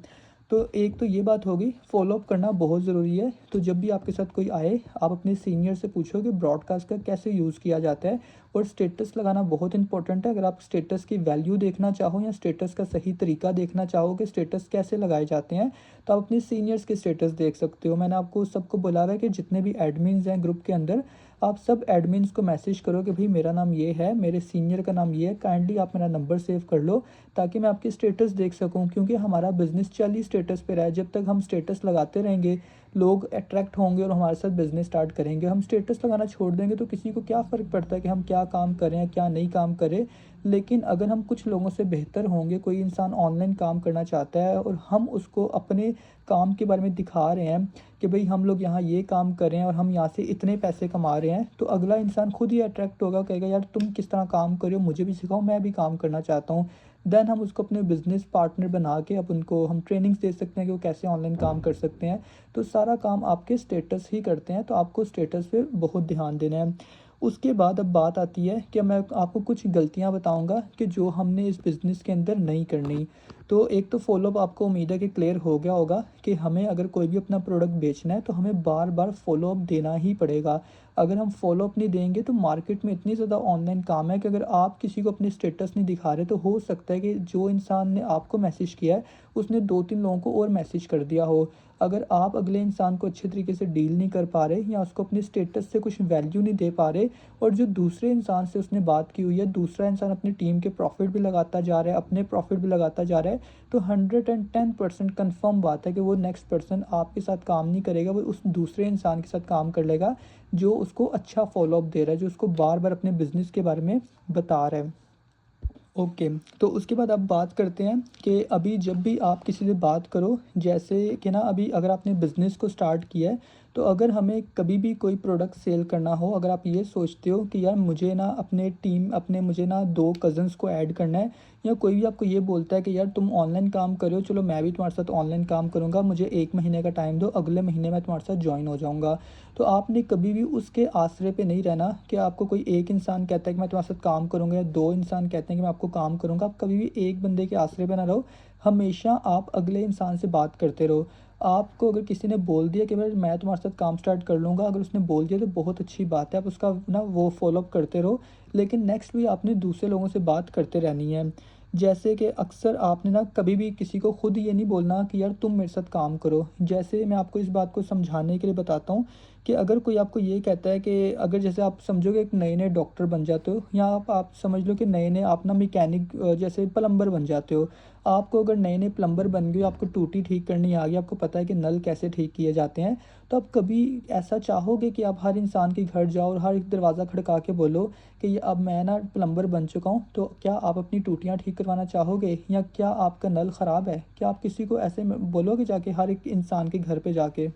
[SPEAKER 1] तो एक तो ये बात होगी, फ़ॉलो अप करना बहुत ज़रूरी है। तो जब भी आपके साथ कोई आए, आप अपने सीनियर से पूछो कि ब्रॉडकास्ट का कैसे यूज़ किया जाता है। और स्टेटस लगाना बहुत इंपॉर्टेंट है। अगर आप स्टेटस की वैल्यू देखना चाहो या स्टेटस का सही तरीका देखना चाहो कि स्टेटस कैसे लगाए जाते हैं, तो आप अपने सीनियर्स के स्टेटस देख सकते हो। मैंने आपको सबको बोला हुआ है कि जितने भी एडमिन्स हैं ग्रुप के अंदर, आप सब एडमिन्स को मैसेज करो कि भाई मेरा नाम ये है, मेरे सीनियर का नाम ये है, काइंडली आप मेरा नंबर सेव कर लो ताकि मैं आपके स्टेटस देख सकूं। क्योंकि हमारा बिज़नेस चल ही स्टेटस पे रहा है। जब तक हम स्टेटस लगाते रहेंगे, लोग अट्रैक्ट होंगे और हमारे साथ बिज़नेस स्टार्ट करेंगे। हम स्टेटस लगाना छोड़ देंगे तो किसी को क्या फ़र्क पड़ता है कि हम क्या काम कर रहे हैं, क्या नहीं काम कर रहे। लेकिन अगर हम कुछ लोगों से बेहतर होंगे, कोई इंसान ऑनलाइन काम करना चाहता है और हम उसको अपने काम के बारे में दिखा रहे हैं कि भाई हम लोग यहाँ ये काम कर रहे हैं और हम यहाँ से इतने पैसे कमा रहे हैं, तो अगला इंसान खुद ही अट्रैक्ट होगा, कहेगा यार तुम किस तरह काम कर रहे हो, मुझे भी सिखाओ, मैं भी काम करना चाहता हूँ। देन हम उसको अपने बिज़नेस पार्टनर बना के अब उनको हम ट्रेनिंग्स दे सकते हैं कि वो कैसे ऑनलाइन काम कर सकते हैं। तो सारा काम आपके स्टेटस ही करते हैं, तो आपको स्टेटस पे बहुत ध्यान देना है। उसके बाद अब बात आती है कि मैं आपको कुछ गलतियाँ बताऊँगा कि जो हमने इस बिज़नेस के अंदर नहीं करनी। तो एक तो फ़ॉलो अप, आपको उम्मीद है कि क्लियर हो गया होगा कि हमें अगर कोई भी अपना प्रोडक्ट बेचना है तो हमें बार-बार फ़ॉलो अप देना ही पड़ेगा। अगर हम फ़ॉलो अप नहीं देंगे तो मार्केट में इतनी ज़्यादा ऑनलाइन काम है कि अगर आप किसी को अपने स्टेटस नहीं दिखा रहे, तो हो सकता है कि जो इंसान ने आपको मैसेज किया है, उसने 2-3 लोगों को और मैसेज कर दिया हो। अगर आप अगले इंसान को अच्छे तरीके से डील नहीं कर पा रहे या उसको अपने स्टेटस से कुछ वैल्यू नहीं दे पा रहे, और जो दूसरे इंसान से उसने बात की हुई है, दूसरा इंसान अपनी टीम के प्रॉफ़िट भी लगाता जा रहा है, अपने प्रॉफ़िट भी लगाता जा रहा है, तो 110% कन्फर्म बात है कि वो नेक्स्ट पर्सन आपके साथ काम नहीं करेगा, वो उस दूसरे इंसान के साथ काम कर लेगा, जो उसको अच्छा फ़ॉलो अप दे रहा है, जो उसको बार-बार अपने बिज़नेस के बारे में बता रहा है। ओके, तो उसके बाद अब बात करते हैं कि अभी जब भी आप किसी से बात करो, जैसे कि ना अभी अगर आपने बिज़नेस को स्टार्ट किया है, तो अगर हमें कभी भी कोई प्रोडक्ट सेल करना हो, अगर आप ये सोचते हो कि यार मुझे ना अपने मुझे ना 2 कज़िन्स को ऐड करना है, या कोई भी आपको ये बोलता है कि यार तुम ऑनलाइन काम कर रहे हो, चलो मैं भी तुम्हारे साथ ऑनलाइन काम करूँगा, मुझे 1 महीने का टाइम दो, अगले महीने मैं तुम्हारे साथ जॉइन हो जाऊँगा। तो आपने कभी भी उसके आसरे पे नहीं रहना कि आपको कोई एक इंसान कहता है कि मैं तुम्हारे साथ काम करूँगा, या 2 इंसान कहते हैं कि मैं आपको काम करूँगा। आप कभी भी एक बंदे के आसरे पे ना रहो, हमेशा आप अगले इंसान से बात करते रहो। आपको अगर किसी ने बोल दिया कि भाई मैं तुम्हारे साथ काम स्टार्ट कर लूँगा, अगर उसने बोल दिया तो बहुत अच्छी बात है, आप उसका ना वो फ़ॉलो अप करते रहो। लेकिन नेक्स्ट भी आपने दूसरे लोगों से बात करते रहनी है। जैसे कि अक्सर आपने ना कभी भी किसी को खुद ये नहीं बोलना कि यार तुम मेरे साथ काम करो। जैसे मैं आपको इस बात को समझाने के लिए बताता हूँ कि अगर कोई आपको ये कहता है कि अगर जैसे आप समझोगे एक नए-नए डॉक्टर बन जाते हो, या आप समझ लो कि नए-नए आप ना मैकेनिक जैसे प्लम्बर बन जाते हो। आपको अगर नए-नए प्लम्बर बन गए, आपको टूटी ठीक करनी आ गई, आपको पता है कि नल कैसे ठीक किए जाते हैं, तो आप कभी ऐसा चाहोगे कि आप हर इंसान के घर जाओ और हर एक दरवाज़ा खड़का के बोलो कि ये अब मैं ना प्लम्बर बन चुका हूँ, तो क्या आप अपनी टूटियाँ ठीक करवाना चाहोगे? या क्या आपका नल ख़राब है? क्या आप किसी को ऐसे में बोलोगे जाके हर एक इंसान के घर पे जाके?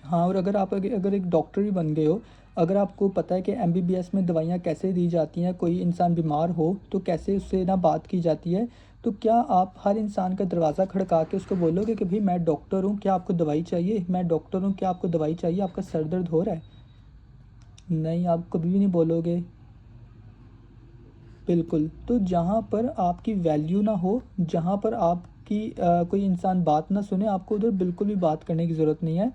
[SPEAKER 1] हाँ, और अगर आप अगर एक डॉक्टर भी बन गए हो, अगर आपको पता है कि एमबीबीएस में दवाइयाँ कैसे दी जाती हैं, कोई इंसान बीमार हो तो कैसे उससे ना बात की जाती है, तो क्या आप हर इंसान का दरवाज़ा खड़का के उसको बोलोगे कि भई मैं डॉक्टर हूँ, क्या आपको दवाई चाहिए? मैं डॉक्टर हूँ, क्या आपको दवाई चाहिए? आपका सर दर्द हो रहा है? नहीं, आप कभी भी नहीं बोलोगे। बिल्कुल, तो जहाँ पर आपकी वैल्यू ना हो, जहाँ पर आपकी कोई इंसान बात ना सुने, आपको उधर बिल्कुल भी बात करने की ज़रूरत नहीं है।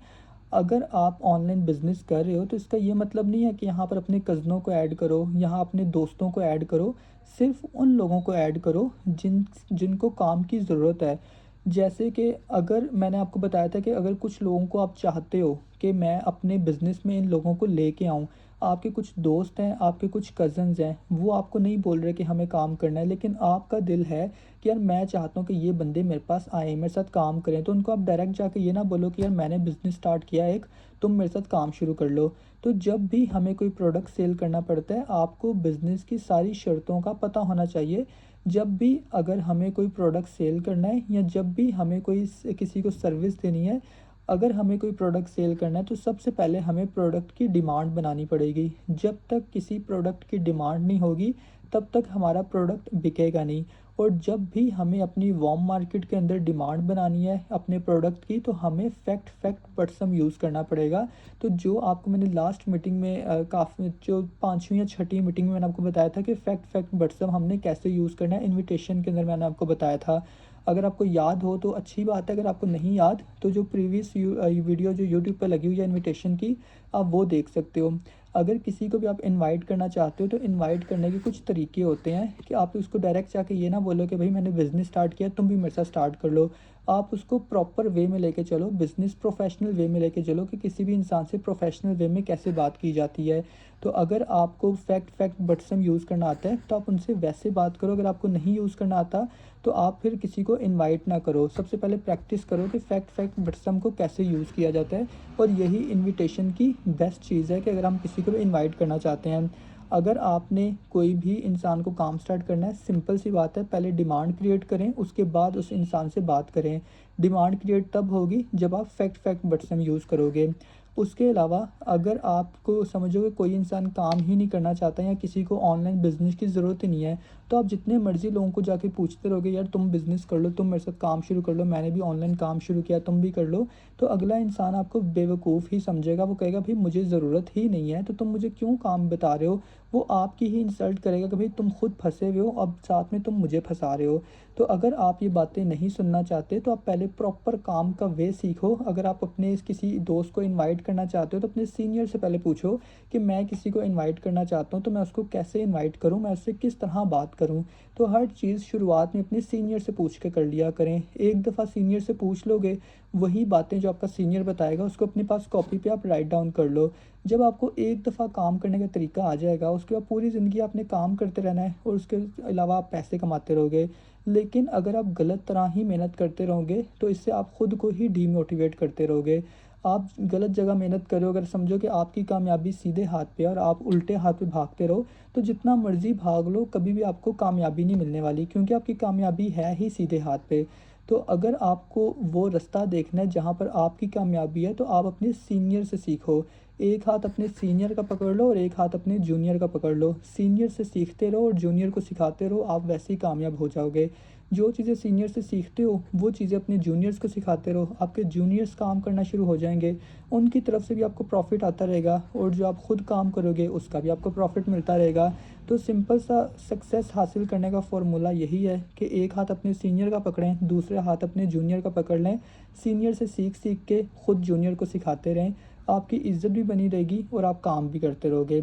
[SPEAKER 1] अगर आप ऑनलाइन बिज़नेस कर रहे हो, तो इसका ये मतलब नहीं है कि यहाँ पर अपने कज़नों को ऐड करो, यहाँ अपने दोस्तों को ऐड करो। सिर्फ़ उन लोगों को ऐड करो जिनको काम की ज़रूरत है। जैसे कि अगर मैंने आपको बताया था कि अगर कुछ लोगों को आप चाहते हो कि मैं अपने बिज़नेस में इन लोगों को लेके आऊँ, आपके कुछ दोस्त हैं, आपके कुछ कज़िन्स हैं, वो आपको नहीं बोल रहे कि हमें काम करना है, लेकिन आपका दिल है कि यार मैं चाहता हूँ कि ये बंदे मेरे पास आएँ, मेरे साथ काम करें, तो उनको आप डायरेक्ट जाके ये ना बोलो कि यार मैंने बिज़नेस स्टार्ट किया है एक, तुम मेरे साथ काम शुरू कर लो। तो जब भी हमें कोई प्रोडक्ट सेल करना पड़ता है, आपको बिज़नेस की सारी शर्तों का पता होना चाहिए। जब भी अगर हमें कोई प्रोडक्ट सेल करना है, या जब भी हमें किसी को सर्विस देनी है, अगर हमें कोई प्रोडक्ट सेल करना है, तो सबसे पहले हमें प्रोडक्ट की डिमांड बनानी पड़ेगी। जब तक किसी प्रोडक्ट की डिमांड नहीं होगी, तब तक हमारा प्रोडक्ट बिकेगा नहीं। और जब भी हमें अपनी वार्म मार्केट के अंदर डिमांड बनानी है अपने प्रोडक्ट की, तो हमें फैक्ट बट सम यूज़ करना पड़ेगा। तो जो आपको मैंने लास्ट मीटिंग में काफ़ी जो 5वीं या 6ठी मीटिंग में मैंने आपको बताया था कि फैक्ट बट सम हमने कैसे यूज़ करना है, इन्विटेशन के अंदर मैंने आपको बताया था। अगर आपको याद हो तो अच्छी बात है, अगर आपको नहीं याद तो जो प्रीवियस वीडियो जो यूट्यूब पे लगी हुई है इनविटेशन की, आप वो देख सकते हो। अगर किसी को भी आप इनवाइट करना चाहते हो तो इनवाइट करने के कुछ तरीके होते हैं कि आप उसको डायरेक्ट जाके ये ना बोलो कि भाई मैंने बिज़नेस स्टार्ट किया, तुम भी मेरे साथ स्टार्ट कर लो। आप उसको प्रॉपर वे में लेके चलो, बिज़नेस प्रोफेशनल वे में लेके चलो कि किसी भी इंसान से प्रोफेशनल वे में कैसे बात की जाती है। तो अगर आपको फैक्ट बट्सम यूज़ करना आता है तो आप उनसे वैसे बात करो, अगर आपको नहीं यूज़ करना आता तो आप फिर किसी को इनवाइट ना करो। सबसे पहले प्रैक्टिस करो कि फैक्ट बट्सम को कैसे यूज़ किया जाता है, और यही इनविटेशन की बेस्ट चीज़ है कि अगर हम किसी को भी इनवाइट करना चाहते हैं। अगर आपने कोई भी इंसान को काम स्टार्ट करना है, सिंपल सी बात है, पहले डिमांड क्रिएट करें, उसके बाद उस इंसान से बात करें। डिमांड क्रिएट तब होगी जब आप फैक्ट बट्सम यूज़ करोगे। उसके अलावा अगर आपको समझो कि कोई इंसान काम ही नहीं करना चाहता या किसी को ऑनलाइन बिज़नेस की ज़रूरत ही नहीं है, तो आप जितने मर्ज़ी लोगों को जाके पूछते रहोगे, यार तुम बिज़नेस कर लो, तुम मेरे साथ काम शुरू कर लो, मैंने भी ऑनलाइन काम शुरू किया, तुम भी कर लो। तो अगला इंसान आपको बेवकूफ़ ही समझेगा, वो कहेगा भाई मुझे ज़रूरत ही नहीं है, तो तुम मुझे क्यों काम बता रहे हो। वो आपकी ही इंसल्ट करेगा कि भाई तुम खुद फँसे हुए हो, अब साथ में तुम मुझे फँसा रहे हो। तो अगर आप ये बातें नहीं सुनना चाहते तो आप पहले प्रॉपर काम का वे सीखो। अगर आप अपने किसी दोस्त को इनवाइट करना चाहते हो तो अपने सीनियर से पहले पूछो कि मैं किसी को इनवाइट करना चाहता हूँ, तो मैं उसको कैसे इनवाइट करूँ, मैं उससे किस तरह बात करूँ। तो हर चीज़ शुरुआत में अपने सीनियर से पूछ के कर लिया करें। एक दफ़ा सीनियर से पूछ लोगे, वही बातें जो आपका सीनियर बताएगा उसको अपने पास कॉपी पे आप राइट डाउन कर लो। जब आपको एक दफ़ा काम करने का तरीका आ जाएगा, उसके बाद पूरी ज़िंदगी आपने काम करते रहना है और उसके अलावा आप पैसे कमाते रहोगे। लेकिन अगर आप गलत तरह ही मेहनत करते रहोगे तो इससे आप खुद को ही डीमोटिवेट करते रहोगे। आप गलत जगह मेहनत करो, अगर समझो कि आपकी कामयाबी सीधे हाथ पे है और आप उल्टे हाथ पे भागते रहो, तो जितना मर्ज़ी भाग लो कभी भी आपको कामयाबी नहीं मिलने वाली, क्योंकि आपकी कामयाबी है ही सीधे हाथ पे। तो अगर आपको वो रास्ता देखना है जहाँ पर आपकी कामयाबी है, तो आप अपने सीनियर से सीखो। एक हाथ अपने सीनियर का पकड़ लो और एक हाथ अपने जूनियर का पकड़ लो। सीनियर से सीखते रहो और जूनियर को सिखाते रहो, आप वैसे ही कामयाब हो जाओगे। जो चीज़ें सीनियर से सीखते हो वो चीज़ें अपने जूनियर्स को सिखाते रहो, आपके जूनियर्स काम करना शुरू हो जाएँगे। उनकी तरफ से भी आपको प्रॉफ़िट आता रहेगा और जो आप खुद काम करोगे उसका भी आपको प्रॉफ़िट मिलता रहेगा। तो सिंपल सा सक्सेस हासिल करने का फ़ॉर्मूला यही है कि एक हाथ अपने सीनियर का पकड़ें, दूसरे हाथ अपने जूनियर का पकड़ लें। सीनियर से सीख के खुद जूनियर को सिखाते रहें। आपकी इज़्ज़त भी बनी रहेगी और आप काम भी करते रहोगे।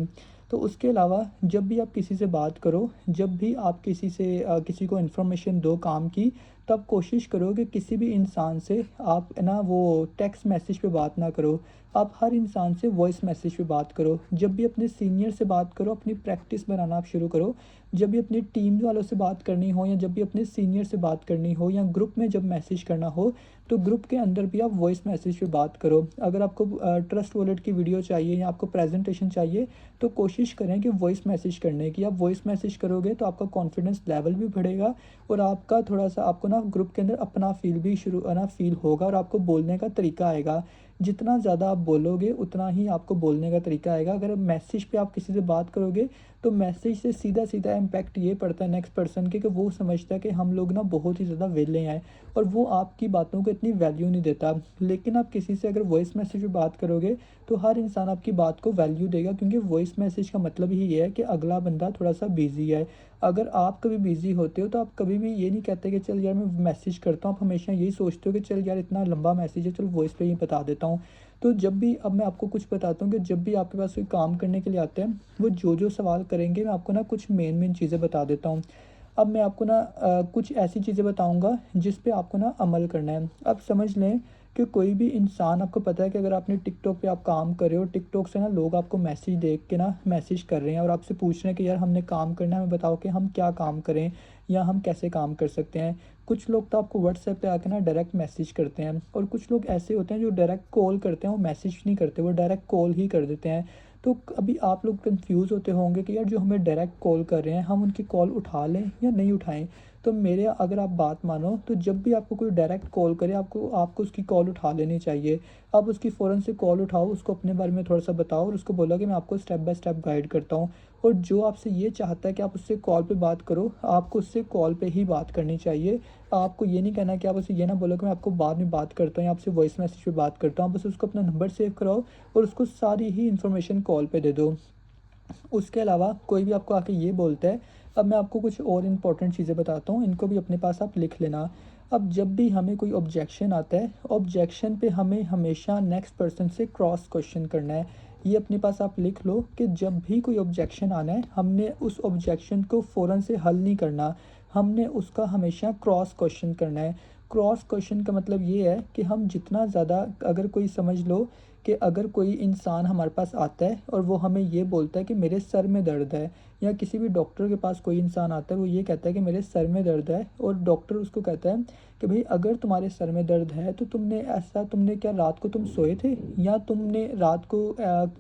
[SPEAKER 1] तो उसके अलावा जब भी आप किसी से बात करो, जब भी आप किसी को इन्फॉर्मेशन दो काम की, तब कोशिश करो कि किसी भी इंसान से आप ना वो टेक्स्ट मैसेज पे बात ना करो। आप हर इंसान से वॉइस मैसेज पे बात करो। जब भी अपने सीनियर से बात करो, अपनी प्रैक्टिस बनाना आप शुरू करो। जब भी अपनी टीम वालों से बात करनी हो या जब भी अपने सीनियर से बात करनी हो या ग्रुप में जब मैसेज करना हो, तो ग्रुप के अंदर भी आप वॉइस मैसेज पे बात करो। अगर आपको ट्रस्ट वॉलेट की वीडियो चाहिए या आपको प्रेजेंटेशन चाहिए, तो कोशिश करें कि वॉइस मैसेज करने की। आप वॉइस मैसेज करोगे तो आपका कॉन्फिडेंस लेवल भी बढ़ेगा और आपका थोड़ा-सा आपको ना ग्रुप के अंदर अपना फ़ील भी शुरू ना फ़ील होगा और आपको बोलने का तरीका आएगा। जितना ज़्यादा आप बोलोगे उतना ही आपको बोलने का तरीका आएगा। अगर मैसेज पे आप किसी से बात करोगे तो मैसेज से सीधा-सीधा इम्पैक्ट ये पड़ता है नेक्स्ट पर्सन के कि वो समझता है कि हम लोग ना बहुत ही ज़्यादा वेले हैं और वो आपकी बातों को इतनी वैल्यू नहीं देता। लेकिन आप किसी से अगर वॉइस मैसेज पे बात करोगे तो हर इंसान आपकी बात को वैल्यू देगा, क्योंकि वॉइस मैसेज का मतलब ही ये है कि अगला बंदा थोड़ा-सा बिज़ी है। अगर आप कभी बिज़ी होते हो तो आप कभी भी ये नहीं कहते कि चल यार मैं मैसेज करता हूँ, आप हमेशा यही सोचते हो कि चल यार इतना लंबा मैसेज है, चल वॉइस पे ही बता देता हूँ। तो जब भी अब मैं आपको कुछ बताता हूँ कि जब भी आपके पास कोई काम करने के लिए आते हैं, वो जो-जो सवाल करेंगे मैं आपको ना कुछ मेन-मेन चीज़ें बता देता हूँ। अब मैं आपको ना कुछ ऐसी चीज़ें बताऊँगा जिस पे आपको ना अमल करना है। अब समझ लें कि कोई भी इंसान, आपको पता है कि अगर आपने टिकटॉक पे आप काम कर रहे हो, टिकटॉक से ना लोग आपको मैसेज देख के ना मैसेज कर रहे हैं और आपसे पूछ रहे हैं कि यार हमने काम करना है, हमें बताओ कि हम क्या काम करें या हम कैसे काम कर सकते हैं। कुछ लोग तो आपको व्हाट्सएप पे आके ना डायरेक्ट मैसेज करते हैं और कुछ लोग ऐसे होते हैं जो डायरेक्ट कॉल करते हैं, वो मैसेज नहीं करते, वो डायरेक्ट कॉल ही कर देते हैं। तो अभी आप लोग कन्फ्यूज़ होते होंगे कि यार जो हमें डायरेक्ट कॉल कर रहे हैं, हम उनकी कॉल उठा लें या नहीं उठाएँ? तो मेरे अगर आप बात मानो तो जब भी आपको कोई डायरेक्ट कॉल करे, आपको आपको उसकी कॉल उठा लेनी चाहिए। आप उसकी फ़ौरन से कॉल उठाओ, उसको अपने बारे में थोड़ा-सा बताओ और उसको बोलो कि मैं आपको स्टेप बाय स्टेप गाइड करता हूँ। और जो आपसे ये चाहता है कि आप उससे कॉल पे बात करो, आपको उससे कॉल पे ही बात करनी चाहिए। आपको ये नहीं कहना कि आप उसे ये ना बोलो कि मैं आपको बाद में बात करता हूँ या आपसे वॉइस मैसेज पे बात करता हूँ। आप बस उसको अपना नंबर सेव कराओ और उसको सारी ही इन्फॉर्मेशन कॉल पे दे दो। उसके अलावा कोई भी आपको आके ये बोलता है, अब मैं आपको कुछ और इम्पोर्टेंट चीज़ें बताता हूँ, इनको भी अपने पास आप लिख लेना। अब जब भी हमें कोई ऑब्जेक्शन आता है, ऑब्जेक्शन पे हमें हमेशा नेक्स्ट पर्सन से क्रॉस क्वेश्चन करना है। ये अपने पास आप लिख लो कि जब भी कोई ऑब्जेक्शन आना है, हमने उस ऑब्जेक्शन को फ़ौरन से हल नहीं करना, हमने उसका हमेशा क्रॉस क्वेश्चन करना है। क्रॉस क्वेश्चन का मतलब ये है कि हम जितना ज़्यादा, अगर कोई समझ लो कि अगर कोई इंसान हमारे पास आता है और वो हमें ये बोलता है कि मेरे सर में दर्द है, या किसी भी डॉक्टर के पास कोई इंसान आता है, वो ये कहता है कि मेरे सर में दर्द है, और डॉक्टर उसको कहता है कि भाई अगर तुम्हारे सर में दर्द है तो तुमने क्या रात को तुम सोए थे, या तुमने रात को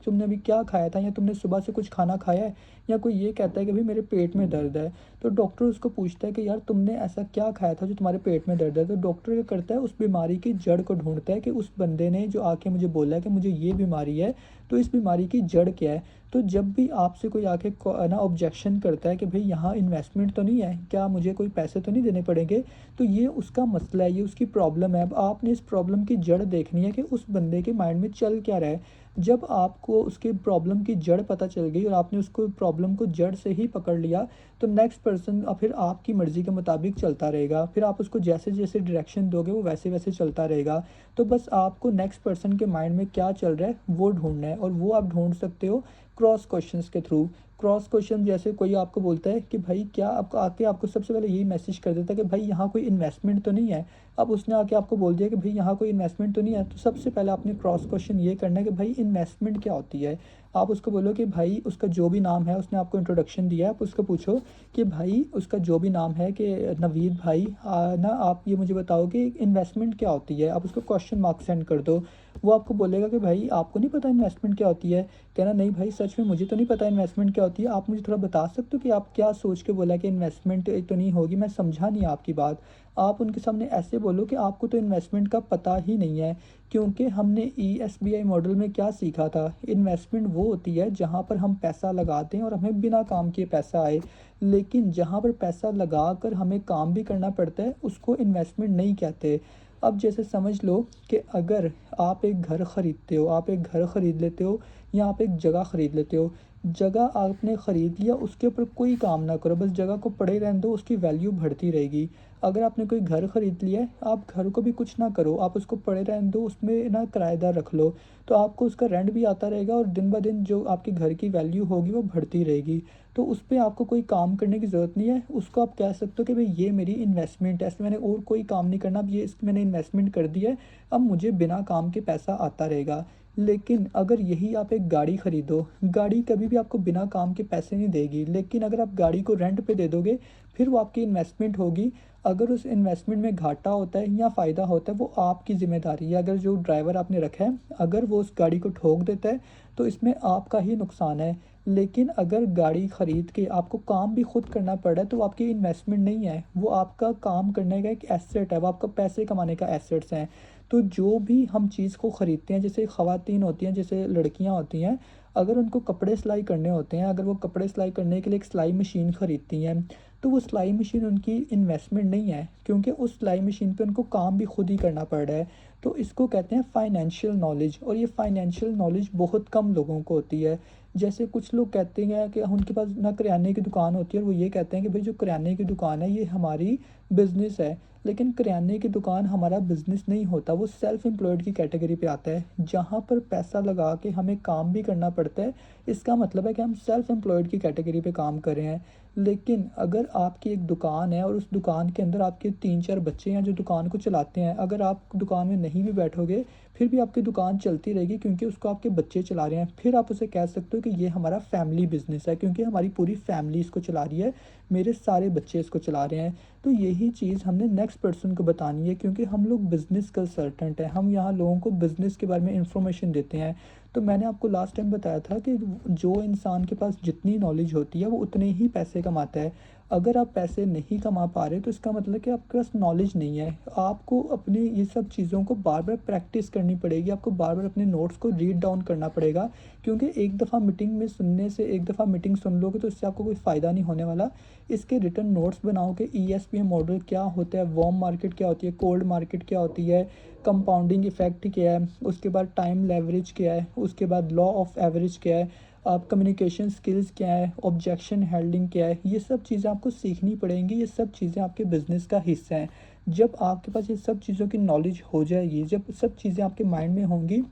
[SPEAKER 1] तुमने अभी क्या खाया था, या तुमने सुबह से कुछ खाना खाया है। या कोई ये कहता है कि भाई मेरे पेट में दर्द है, तो डॉक्टर उसको पूछता है कि यार तुमने ऐसा क्या खाया था जो तुम्हारे पेट में दर्द है। तो डॉक्टर क्या करता है, उस बीमारी की जड़ को ढूंढता है कि उस बंदे ने जो आके मुझे बोला है कि मुझे ये बीमारी है, तो इस बीमारी की जड़ क्या है। तो जब भी आपसे कोई आके ना ऑब्जेक्शन करता है कि भाई यहाँ इन्वेस्टमेंट तो नहीं है, क्या मुझे कोई पैसे तो नहीं देने पड़ेंगे, तो ये उसका मसला है, ये उसकी प्रॉब्लम है। अब आपने इस प्रॉब्लम की जड़ देखनी है कि उस बंदे के माइंड में चल क्या रहा है। जब आपको उसके प्रॉब्लम की जड़ पता चल गई और आपने उसको प्रॉब्लम को जड़ से ही पकड़ लिया, तो नेक्स्ट पर्सन फिर आपकी मर्ज़ी के मुताबिक चलता रहेगा। फिर आप उसको जैसे जैसे डायरेक्शन दोगे वो वैसे वैसे चलता रहेगा। तो बस आपको नेक्स्ट पर्सन के माइंड में क्या चल रहा है वो ढूंढना है, और वो आप ढूंढ सकते हो क्रॉस क्वेश्चंस के थ्रू। क्रॉस क्वेश्चन जैसे कोई आपको बोलता है कि भाई क्या, आपको आके आपको सबसे पहले यही मैसेज कर देता है कि भाई यहाँ कोई इन्वेस्टमेंट तो नहीं है। अब उसने आके आपको बोल दिया कि भाई यहाँ कोई इन्वेस्टमेंट तो नहीं है, तो सबसे पहले आपने क्रॉस क्वेश्चन ये करना है कि भाई इन्वेस्टमेंट क्या होती है। आप उसको बोलो कि भाई उसका जो भी नाम है, उसने आपको इंट्रोडक्शन दिया है, आप उसको पूछो कि भाई उसका जो भी नाम है कि नवीद भाई, ना आप ये मुझे बताओ कि इन्वेस्टमेंट क्या होती है। आप उसको क्वेश्चन मार्क सेंड कर दो। वो आपको बोलेगा कि भाई आपको नहीं पता इन्वेस्टमेंट क्या होती है। कहना नहीं भाई सच में मुझे तो नहीं पता इन्वेस्टमेंट क्या होती है, आप मुझे थोड़ा बता सकते हो कि आप क्या सोच के बोला कि इन्वेस्टमेंट तो नहीं होगी, मैं समझा नहीं आपकी बात। आप उनके सामने ऐसे बोलो कि आपको तो इन्वेस्टमेंट का पता ही नहीं है, क्योंकि हमने ESBI मॉडल में क्या सीखा था, इन्वेस्टमेंट वो होती है जहाँ पर हम पैसा लगाते हैं और हमें बिना काम किए पैसा आए। लेकिन जहाँ पर पैसा लगा कर हमें काम भी करना पड़ता है, उसको इन्वेस्टमेंट नहीं कहते। अब जैसे समझ लो कि अगर आप एक घर ख़रीदते हो, आप एक घर ख़रीद लेते हो, या आप एक जगह ख़रीद लेते हो। जगह आपने ख़रीद लिया, उसके ऊपर कोई काम ना करो, बस जगह को पड़े रहने दो, उसकी वैल्यू बढ़ती रहेगी। अगर आपने कोई घर ख़रीद लिया है, आप घर को भी कुछ ना करो, आप उसको पड़े रहने दो, उसमें ना किराएदार रख लो, तो आपको उसका रेंट भी आता रहेगा, और दिन ब दिन जो आपके घर की वैल्यू होगी वो बढ़ती रहेगी। तो उस पे आपको कोई काम करने की ज़रूरत नहीं है, उसको आप कह सकते हो कि भाई ये मेरी इन्वेस्टमेंट है, इसमें मैंने और कोई काम नहीं करना, अब ये इसमें मैंने इन्वेस्टमेंट कर दी है, अब मुझे बिना काम के पैसा आता रहेगा। लेकिन अगर यही आप एक गाड़ी ख़रीदो, गाड़ी कभी भी आपको बिना काम के पैसे नहीं देगी, लेकिन अगर आप गाड़ी को रेंट पे दे दोगे, फिर वो आपकी इन्वेस्टमेंट होगी। अगर उस इन्वेस्टमेंट में घाटा होता है या फ़ायदा होता है, वो आपकी ज़िम्मेदारी है। अगर जो ड्राइवर आपने रखा है, अगर वो उस गाड़ी को ठोक देता है, तो इसमें आपका ही नुकसान है। लेकिन अगर गाड़ी ख़रीद के आपको काम भी खुद करना पड़ रहा है, तो वो आपकी इन्वेस्टमेंट नहीं है, वो आपका काम करने का एक एसेट है, वो आपका पैसे कमाने का एसेट्स हैं। तो जो भी हम चीज़ को ख़रीदते हैं, जैसे ख़वातीन होती हैं, जैसे लड़कियां होती हैं, अगर उनको कपड़े सिलाई करने होते हैं, अगर वो कपड़े सिलाई करने के लिए एक सिलाई मशीन ख़रीदती हैं, तो वो सिलाई मशीन उनकी इन्वेस्टमेंट नहीं है, क्योंकि उस सिलाई मशीन पे उनको काम भी खुद ही करना पड़ रहा है। तो इसको कहते हैं फाइनेंशियल नॉलेज, और ये फाइनेंशियल नॉलेज बहुत कम लोगों को होती है। जैसे कुछ लोग कहते हैं कि उनके पास ना किराने की दुकान होती है, और वो ये कहते हैं कि भाई जो किराने की दुकान है ये हमारी बिज़नेस है। लेकिन किराने की दुकान हमारा बिज़नेस नहीं होता, वो सेल्फ एम्प्लॉयड की कैटेगरी पे आता है, जहाँ पर पैसा लगा के हमें काम भी करना पड़ता है। इसका मतलब है कि हम सेल्फ एम्प्लॉयड की कैटेगरी पे काम कर रहे हैं। लेकिन अगर आपकी एक दुकान है और उस दुकान के अंदर आपके 3-4 बच्चे हैं जो दुकान को चलाते हैं, अगर आप दुकान में नहीं भी बैठोगे, फिर भी आपकी दुकान चलती रहेगी, क्योंकि उसको आपके बच्चे चला रहे हैं। फिर आप उसे कह सकते हो कि ये हमारा फैमिली बिज़नेस है, क्योंकि हमारी पूरी फैमिली इसको चला रही है, मेरे सारे बच्चे इसको चला रहे हैं। तो यही चीज़ हमने नेक्स्ट पर्सन को बतानी है, क्योंकि हम लोग बिज़नेस कंसल्टेंट हैं, हम यहाँ लोगों को बिज़नेस के बारे में इंफॉर्मेशन देते हैं। तो मैंने आपको लास्ट टाइम बताया था कि जो इंसान के पास जितनी नॉलेज होती है वो उतने ही पैसे कमाता है। अगर आप पैसे नहीं कमा पा रहे, तो इसका मतलब कि आपके पास नॉलेज नहीं है। आपको अपनी ये सब चीज़ों को बार बार प्रैक्टिस करनी पड़ेगी, आपको बार बार अपने नोट्स को रीड डाउन करना पड़ेगा, क्योंकि एक दफ़ा मीटिंग में सुनने से, एक दफ़ा मीटिंग सुन लोगे तो इससे आपको कोई फ़ायदा नहीं होने वाला। इसके रिटर्न नोट्स बनाओ कि ESPM मॉडल क्या होता है, वार्म मार्केट क्या होती है, कोल्ड मार्केट क्या होती है, कंपाउंडिंग इफ़ेक्ट क्या है, उसके बाद टाइम लेवरेज क्या है, उसके बाद लॉ ऑफ एवरेज क्या है, आप कम्युनिकेशन स्किल्स क्या है, ऑब्जेक्शन हैंडलिंग क्या है, ये सब चीज़ें आपको सीखनी पड़ेंगी। ये सब चीज़ें आपके बिज़नेस का हिस्सा हैं। जब आपके पास ये सब चीज़ों की नॉलेज हो जाएगी, जब सब चीज़ें आपके माइंड में होंगी,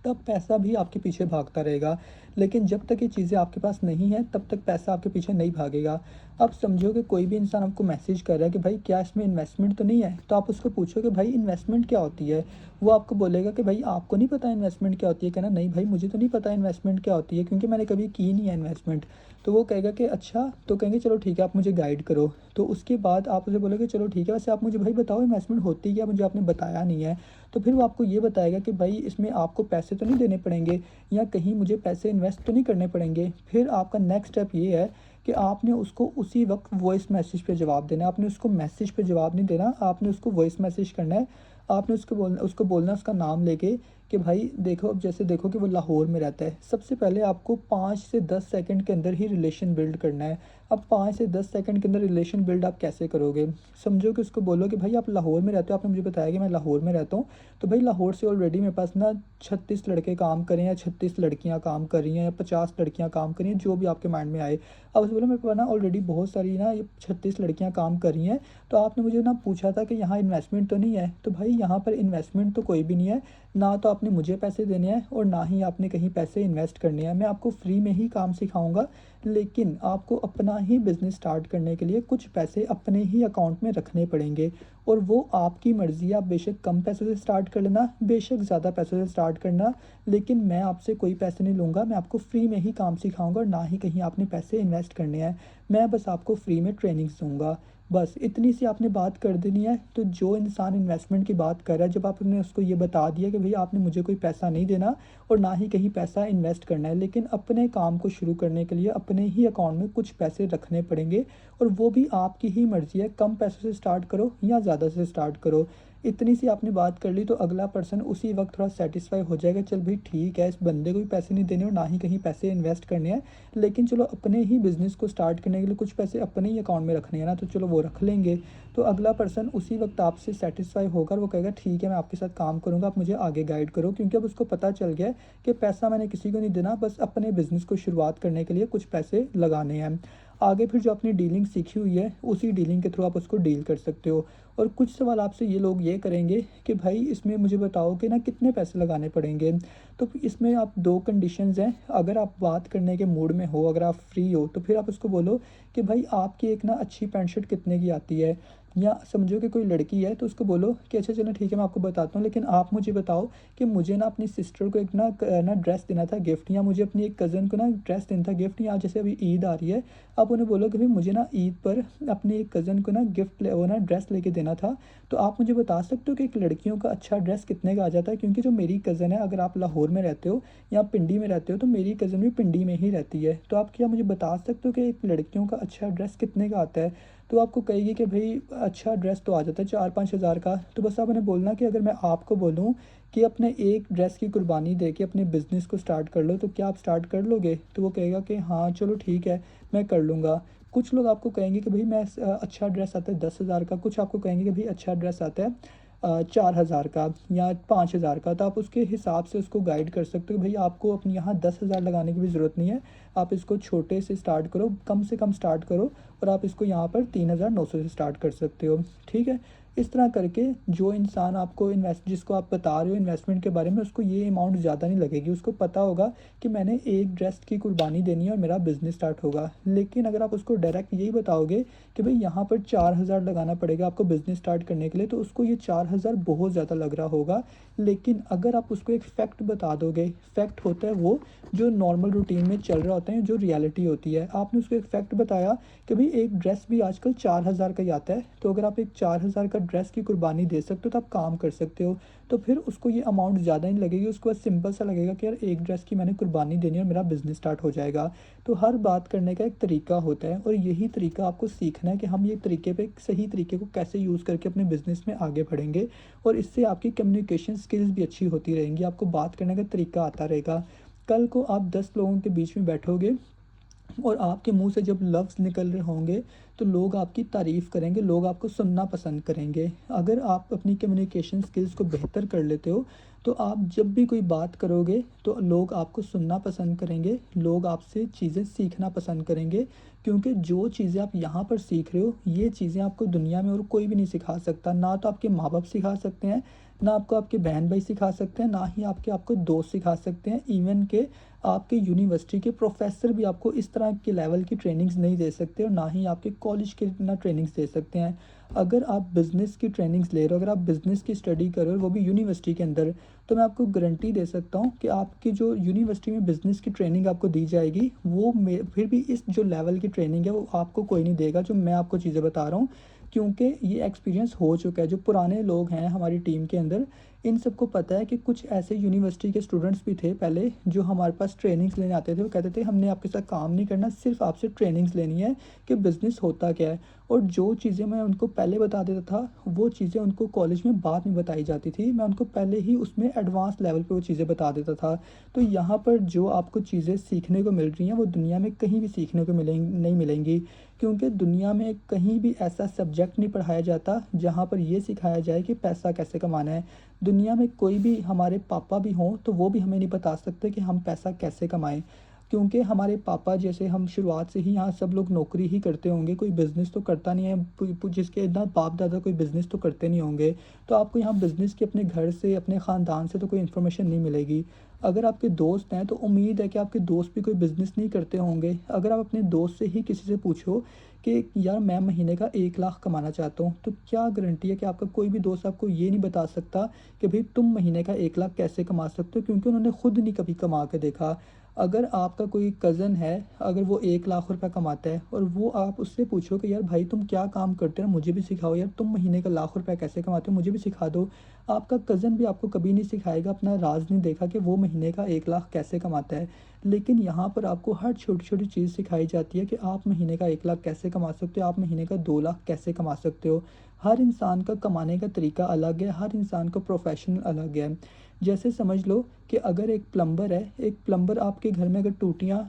[SPEAKER 1] तब पैसा भी आपके पीछे भागता रहेगा। लेकिन जब तक ये चीज़ें आपके पास नहीं हैं, तब तक पैसा आपके पीछे नहीं भागेगा। अब समझो कि कोई भी इंसान आपको मैसेज कर रहा है कि भाई क्या इसमें इन्वेस्टमेंट तो नहीं है? तो आप उसको पूछो कि भाई इन्वेस्टमेंट क्या होती है? वो आपको बोलेगा कि भाई आपको नहीं पता इन्वेस्टमेंट क्या होती है? कहना नहीं भाई मुझे तो नहीं पता इन्वेस्टमेंट क्या होती है, क्योंकि मैंने कभी की नहीं है इन्वेस्टमेंट। तो वो कहेगा कि अच्छा, तो कहेंगे चलो ठीक है आप मुझे गाइड करो। तो उसके बाद आप उसे बोलोगे चलो ठीक है, वैसे आप मुझे भाई बताओ इन्वेस्टमेंट होती क्या? मुझे आपने बताया नहीं है। तो फिर वो आपको ये बताएगा कि भाई इसमें आपको पैसे तो नहीं देने पड़ेंगे, या कहीं मुझे पैसे इन्वेस्ट तो नहीं करने पड़ेंगे। फिर आपका नेक्स्ट स्टेप ये है कि आपने उसको उसी वक्त वॉइस मैसेज पे जवाब देना है। आपने उसको मैसेज पे जवाब नहीं देना, आपने उसको वॉइस मैसेज करना है। आपने उसको बोलना उसका नाम लेके कि भाई देखो, अब जैसे देखो कि वो लाहौर में रहता है। सबसे पहले आपको 5 से 10 सेकंड के अंदर ही रिलेशन बिल्ड करना है। अब 5 से 10 सेकंड के अंदर रिलेशन बिल्ड आप कैसे करोगे? समझो कि उसको बोलो कि भाई आप लाहौर में रहते हो, आपने मुझे बताया कि मैं लाहौर में रहता हूँ। तो भाई लाहौर से ऑलरेडी मेरे पास ना 36 लड़के काम कर रहे हैं, या 36 लड़कियाँ काम कर रही हैं, या 50 लड़कियाँ काम कर रही हैं, जो भी आपके माइंड में आए। अब उसे बोलो मेरे पास ना ऑलरेडी बहुत सारी ना ये 36 लड़कियाँ काम कर रही हैं। तो आपने मुझे ना पूछा था कि यहाँ इन्वेस्टमेंट तो नहीं है? तो भाई यहाँ पर इन्वेस्टमेंट तो कोई भी नहीं है। ना तो आपने मुझे पैसे देने हैं, और ना ही आपने कहीं पैसे इन्वेस्ट करने हैं। मैं आपको फ्री में ही काम सिखाऊँगा, लेकिन आपको अपना ही बिज़नेस स्टार्ट करने के लिए कुछ पैसे अपने ही अकाउंट में रखने पड़ेंगे। और वो आपकी मर्ज़ी है, आप बेशक कम पैसों से स्टार्ट कर लेना, बेशक ज़्यादा पैसों से स्टार्ट करना, लेकिन मैं आपसे कोई पैसे नहीं लूँगा। मैं आपको फ्री में ही काम सिखाऊँगा, और ना ही कहीं आपने पैसे इन्वेस्ट करने हैं। मैं बस आपको फ्री में ट्रेनिंग्स दूँगा। बस इतनी सी आपने बात कर देनी है। तो जो इंसान इन्वेस्टमेंट की बात कर रहा है, जब आपने उसको ये बता दिया कि भई आपने मुझे कोई पैसा नहीं देना, और ना ही कहीं पैसा इन्वेस्ट करना है, लेकिन अपने काम को शुरू करने के लिए अपने ही अकाउंट में कुछ पैसे रखने पड़ेंगे, और वो भी आपकी ही मर्ज़ी है, कम पैसों से स्टार्ट करो या ज़्यादा से स्टार्ट करो। इतनी सी आपने बात कर ली, तो अगला पर्सन उसी वक़्त थोड़ा सैटिस्फ़ाई हो जाएगा, चल भई ठीक है, इस बंदे को भी पैसे नहीं देने और ना ही कहीं पैसे इन्वेस्ट करने हैं, लेकिन चलो अपने ही बिज़नेस को स्टार्ट करने के लिए कुछ पैसे अपने ही अकाउंट में रखने हैं ना, तो चलो वो रख लेंगे। तो अगला पर्सन उसी वक़्त आपसे सैटिस्फ़ाई होकर वो कहेगा ठीक है मैं आपके साथ काम करूँगा, आप मुझे आगे गाइड करो, क्योंकि अब उसको पता चल गया है कि पैसा मैंने किसी को नहीं देना, बस अपने बिज़नेस को शुरुआत करने के लिए कुछ पैसे लगाने हैं। आगे फिर जो आपने डीलिंग सीखी हुई है, उसी डीलिंग के थ्रू आप उसको डील कर सकते हो। और कुछ सवाल आपसे ये लोग ये करेंगे कि भाई इसमें मुझे बताओ कि ना कितने पैसे लगाने पड़ेंगे? तो इसमें आप 2 कंडीशंस हैं। अगर आप बात करने के मूड में हो, अगर आप फ्री हो, तो फिर आप उसको बोलो कि भाई आपकी एक ना अच्छी पैंट शर्ट कितने की आती है? या समझो कि कोई लड़की है, तो उसको बोलो कि अच्छा चलो ठीक है मैं आपको बताता हूँ, लेकिन आप मुझे बताओ कि मुझे ना अपनी सिस्टर को एक ना ड्रेस देना था गिफ्ट, या मुझे अपनी एक कज़न को ना ड्रेस देना था गिफ्ट, या जैसे अभी ईद आ रही है, आप उन्हें बोलो कि भाई मुझे ना ईद पर अपनी एक कज़न को ना वो ना ड्रेस लेके देना था। तो आप मुझे बता सकते हो कि एक लड़कियों का अच्छा ड्रेस कितने का आ जाता है? क्योंकि जो मेरी कज़न है, अगर आप लाहौर में रहते हो या पिंडी में रहते हो, तो मेरी कज़न भी पिंडी में ही रहती है। तो आप क्या मुझे बता सकते हो कि एक लड़कियों का अच्छा ड्रेस कितने का आता है? तो आपको कहेगी कि भई अच्छा ड्रेस तो आ जाता है 4-5 हज़ार का। तो बस आप उन्हें बोलना कि अगर मैं आपको बोलूँ कि अपने एक ड्रेस की कुर्बानी देके अपने बिज़नेस को स्टार्ट कर लो, तो क्या आप स्टार्ट कर लोगे? तो वो कहेगा कि हाँ, चलो ठीक है, मैं कर लूँगा। कुछ लोग आपको कहेंगे कि भई अच्छा ड्रेस आता है 10,000 का, कुछ आपको कहेंगे कि भई अच्छा ड्रेस आता है 4,000 का या 5,000 का। तो आप उसके हिसाब से उसको गाइड कर सकते हो, भई आपको अपने यहाँ 10,000 लगाने की भी ज़रूरत नहीं है। आप इसको छोटे से स्टार्ट करो, कम से कम स्टार्ट करो, और आप इसको यहाँ पर 3,900 से स्टार्ट कर सकते हो, ठीक है? इस तरह करके जो इंसान आपको जिसको आप बता रहे हो इन्वेस्टमेंट के बारे में, उसको ये अमाउंट ज़्यादा नहीं लगेगी। उसको पता होगा कि मैंने एक ड्रेस की कुर्बानी देनी है और मेरा बिज़नेस स्टार्ट होगा। लेकिन अगर आप उसको डायरेक्ट यही बताओगे कि भई यहाँ पर 4,000 लगाना पड़ेगा आपको बिज़नेस स्टार्ट करने के लिए, तो उसको ये 4,000 बहुत ज़्यादा लग रहा होगा। लेकिन अगर आप उसको एक फैक्ट बता दोगे, फैक्ट होता है वो जो नॉर्मल रूटीन में चल रहा होता है, जो रियलिटी होती है। आपने उसको एक फैक्ट बताया कि भई एक ड्रेस भी आजकल 4,000 का ही आता है, तो अगर आप एक 4,000 का ड्रेस की कुर्बानी दे सकते हो, तो आप काम कर सकते हो। तो फिर उसको ये अमाउंट ज़्यादा नहीं लगेगी, उसको बस सिंपल सा लगेगा कि यार एक ड्रेस की मैंने कुर्बानी देनी है और मेरा बिज़नेस स्टार्ट हो जाएगा। तो हर बात करने का एक तरीका होता है, और यही तरीका आपको सीखना है कि हम ये तरीके पे सही तरीके को कैसे यूज़ करके अपने बिज़नेस में आगे बढ़ेंगे, और इससे आपकी कम्युनिकेशन स्किल्स भी अच्छी होती रहेंगी, आपको बात करने का तरीका आता रहेगा। कल को आप 10 लोगों के बीच में बैठोगे, और आपके मुंह से जब लफ्ज़ निकल रहे होंगे तो लोग आपकी तारीफ़ करेंगे, लोग आपको सुनना पसंद करेंगे। अगर आप अपनी कम्युनिकेशन स्किल्स को बेहतर कर लेते हो, तो आप जब भी कोई बात करोगे तो लोग आपको सुनना पसंद करेंगे, लोग आपसे चीज़ें सीखना पसंद करेंगे। क्योंकि जो चीज़ें आप यहाँ पर सीख रहे हो, ये चीज़ें आपको दुनिया में और कोई भी नहीं सिखा सकता। ना तो आपके माँ-बाप सिखा सकते हैं, ना आपको आपके बहन-भाई सिखा सकते हैं, ना ही आपके आपको दोस्त सिखा सकते हैं। इवन के आपके यूनिवर्सिटी के प्रोफ़ेसर भी आपको इस तरह के लेवल की ट्रेनिंग्स नहीं दे सकते और ना ही आपके कॉलेज के ना ट्रेनिंग्स दे सकते हैं। अगर आप बिज़नेस की ट्रेनिंग्स ले रहे हो, अगर आप बिज़नेस की स्टडी कर रहे हो, वो भी यूनिवर्सिटी के अंदर, तो मैं आपको गारंटी दे सकता हूँ कि आपकी जो यूनिवर्सिटी में बिज़नेस की ट्रेनिंग आपको दी जाएगी, वो मे फिर भी इस जो लेवल की ट्रेनिंग है, वो आपको कोई नहीं देगा, जो मैं आपको चीज़ें बता रहा हूँ। क्योंकि ये एक्सपीरियंस हो चुका है, जो पुराने लोग हैं हमारी टीम के अंदर, इन सबको पता है कि कुछ ऐसे यूनिवर्सिटी के स्टूडेंट्स भी थे पहले, जो हमारे पास ट्रेनिंग्स लेने आते थे। वो कहते थे हमने आपके साथ काम नहीं करना, सिर्फ़ आपसे ट्रेनिंग्स लेनी है कि बिज़नेस होता क्या है। और जो चीज़ें मैं उनको पहले बता देता था, वो चीज़ें उनको कॉलेज में बाद में बताई जाती थी। मैं उनको पहले ही उसमें एडवांस लेवल पे वो चीज़ें बता देता था। तो यहाँ पर जो आपको चीज़ें सीखने को मिल रही हैं, वो दुनिया में कहीं भी सीखने को नहीं मिलेंगी। क्योंकि दुनिया में कहीं भी ऐसा सब्जेक्ट नहीं पढ़ाया जाता, जहाँ पर ये सिखाया जाए कि पैसा कैसे कमाना है। दुनिया में कोई भी हमारे पापा भी हों, तो वो भी हमें नहीं बता सकते कि हम पैसा कैसे कमाएँ। क्योंकि हमारे पापा जैसे हम शुरुआत से ही यहाँ सब लोग नौकरी ही करते होंगे, कोई बिज़नेस तो करता नहीं है, पु पु जिसके ना बाप-दादा कोई बिज़नेस तो करते नहीं होंगे। तो आपको यहाँ बिज़नेस की अपने घर से, अपने ख़ानदान से तो कोई इन्फॉर्मेशन नहीं मिलेगी। अगर आपके दोस्त हैं, तो उम्मीद है कि आपके दोस्त भी कोई बिज़नेस नहीं करते होंगे। अगर आप अपने दोस्त से ही किसी से पूछो कि यार मैं महीने का 1 लाख कमाना चाहता हूँ, तो क्या गारंटी है कि आपका कोई भी दोस्त आपको ये नहीं बता सकता कि भई तुम महीने का 1 लाख कैसे कमा सकते हो, क्योंकि उन्होंने खुद नहीं कभी कमा के देखा। अगर आपका कोई कज़न है, अगर वो 1 लाख रुपए कमाता है और वो आप उससे पूछो कि यार भाई तुम क्या काम करते हो? मुझे भी सिखाओ यार, तुम महीने का लाख रुपए कैसे कमाते हो? मुझे भी सिखा दो। आपका कज़न भी आपको कभी नहीं सिखाएगा, अपना राज़ नहीं देखा कि वो महीने का 1 लाख कैसे कमाता है। लेकिन यहाँ पर आपको हर छोटी-छोटी चीज़ सिखाई जाती है कि आप महीने का 1 लाख कैसे कमा सकते हो, आप महीने का 2 लाख कैसे कमा सकते हो। हर इंसान का कमाने का तरीका अलग है, हर इंसान का प्रोफ़ेशन अलग है। जैसे समझ लो कि अगर एक प्लम्बर है, एक प्लम्बर आपके घर में अगर टूटियाँ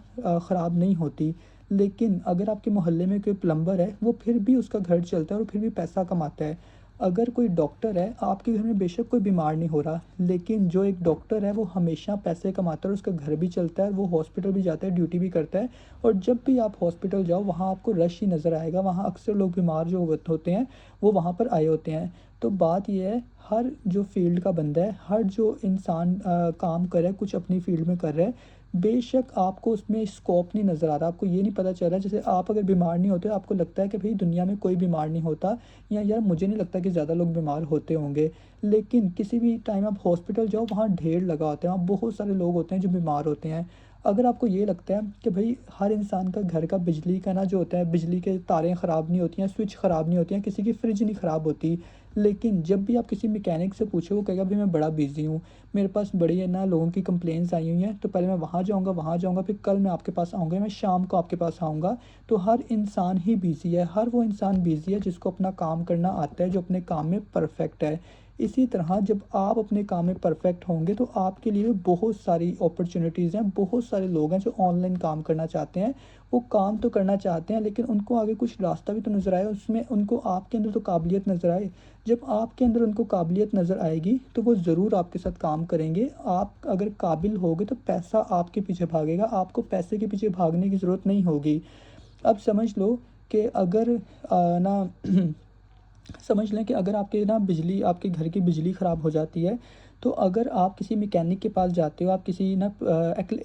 [SPEAKER 1] ख़राब नहीं होती, लेकिन अगर आपके मोहल्ले में कोई प्लम्बर है, वो फिर भी उसका घर चलता है और फिर भी पैसा कमाता है। अगर कोई डॉक्टर है, आपके घर में बेशक कोई बीमार नहीं हो रहा, लेकिन जो एक डॉक्टर है वो हमेशा पैसे कमाता है और उसका घर भी चलता है, वो हॉस्पिटल भी जाता है, ड्यूटी भी करता है। और जब भी आप हॉस्पिटल जाओ, वहाँ आपको रश ही नज़र आएगा, वहाँ अक्सर लोग बीमार जो होते हैं, वो वहाँ पर आए होते हैं। तो बात ये है, हर जो फ़ील्ड का बंदा है, हर जो इंसान काम कर रहा है, कुछ अपनी फ़ील्ड में कर रहा है, बेशक आपको उसमें स्कोप नहीं नज़र आ रहा, आपको ये नहीं पता चल रहा। जैसे आप अगर बीमार नहीं होते, आपको लगता है कि भई दुनिया में कोई बीमार नहीं होता, या यार मुझे नहीं लगता कि ज़्यादा लोग बीमार होते होंगे। लेकिन किसी भी टाइम आप हॉस्पिटल जाओ, वहाँ ढेर लगा होता है, वहाँ बहुत सारे लोग होते हैं जो बीमार होते हैं। अगर आपको ये लगता है कि भई हर इंसान का घर का बिजली का ना जो होता है, बिजली के तारें ख़राब नहीं होती हैं, स्विच ख़राब नहीं होती हैं, किसी की फ्रिज नहीं ख़राब होती। लेकिन जब भी आप किसी मैकेनिक से पूछो, वो कहेगा भई मैं बड़ा बिज़ी हूँ, मेरे पास बड़ी है ना लोगों की कंप्लेंट्स आई हुई हैं, तो पहले मैं वहाँ जाऊँगा, फिर कल मैं आपके पास आऊँगा, मैं शाम को आपके पास आऊँगा। तो हर इंसान ही बिज़ी है, हर वो इंसान बिज़ी है जिसको अपना काम करना आता है, जो अपने काम में परफ़ेक्ट है। इसी तरह जब आप अपने काम में परफ़ेक्ट होंगे, तो आपके लिए भी बहुत सारी अपॉर्च्युनिटीज़ हैं, बहुत सारे लोग हैं जो ऑनलाइन काम करना चाहते हैं। वो काम तो करना चाहते हैं, लेकिन उनको आगे कुछ रास्ता भी तो नज़र आए, उसमें उनको आपके अंदर तो काबिलियत नज़र आए। जब आपके अंदर उनको काबिलियत नज़र आएगी, तो वो ज़रूर आपके साथ काम करेंगे। आप अगर काबिल होगे, तो पैसा आपके पीछे भागेगा, आपको पैसे के पीछे भागने की ज़रूरत नहीं होगी। अब समझ लो कि अगर ना समझ लें कि अगर आपके ना बिजली आपके घर की बिजली ख़राब हो जाती है, तो अगर आप किसी मैकेनिक के पास जाते हो, आप किसी ना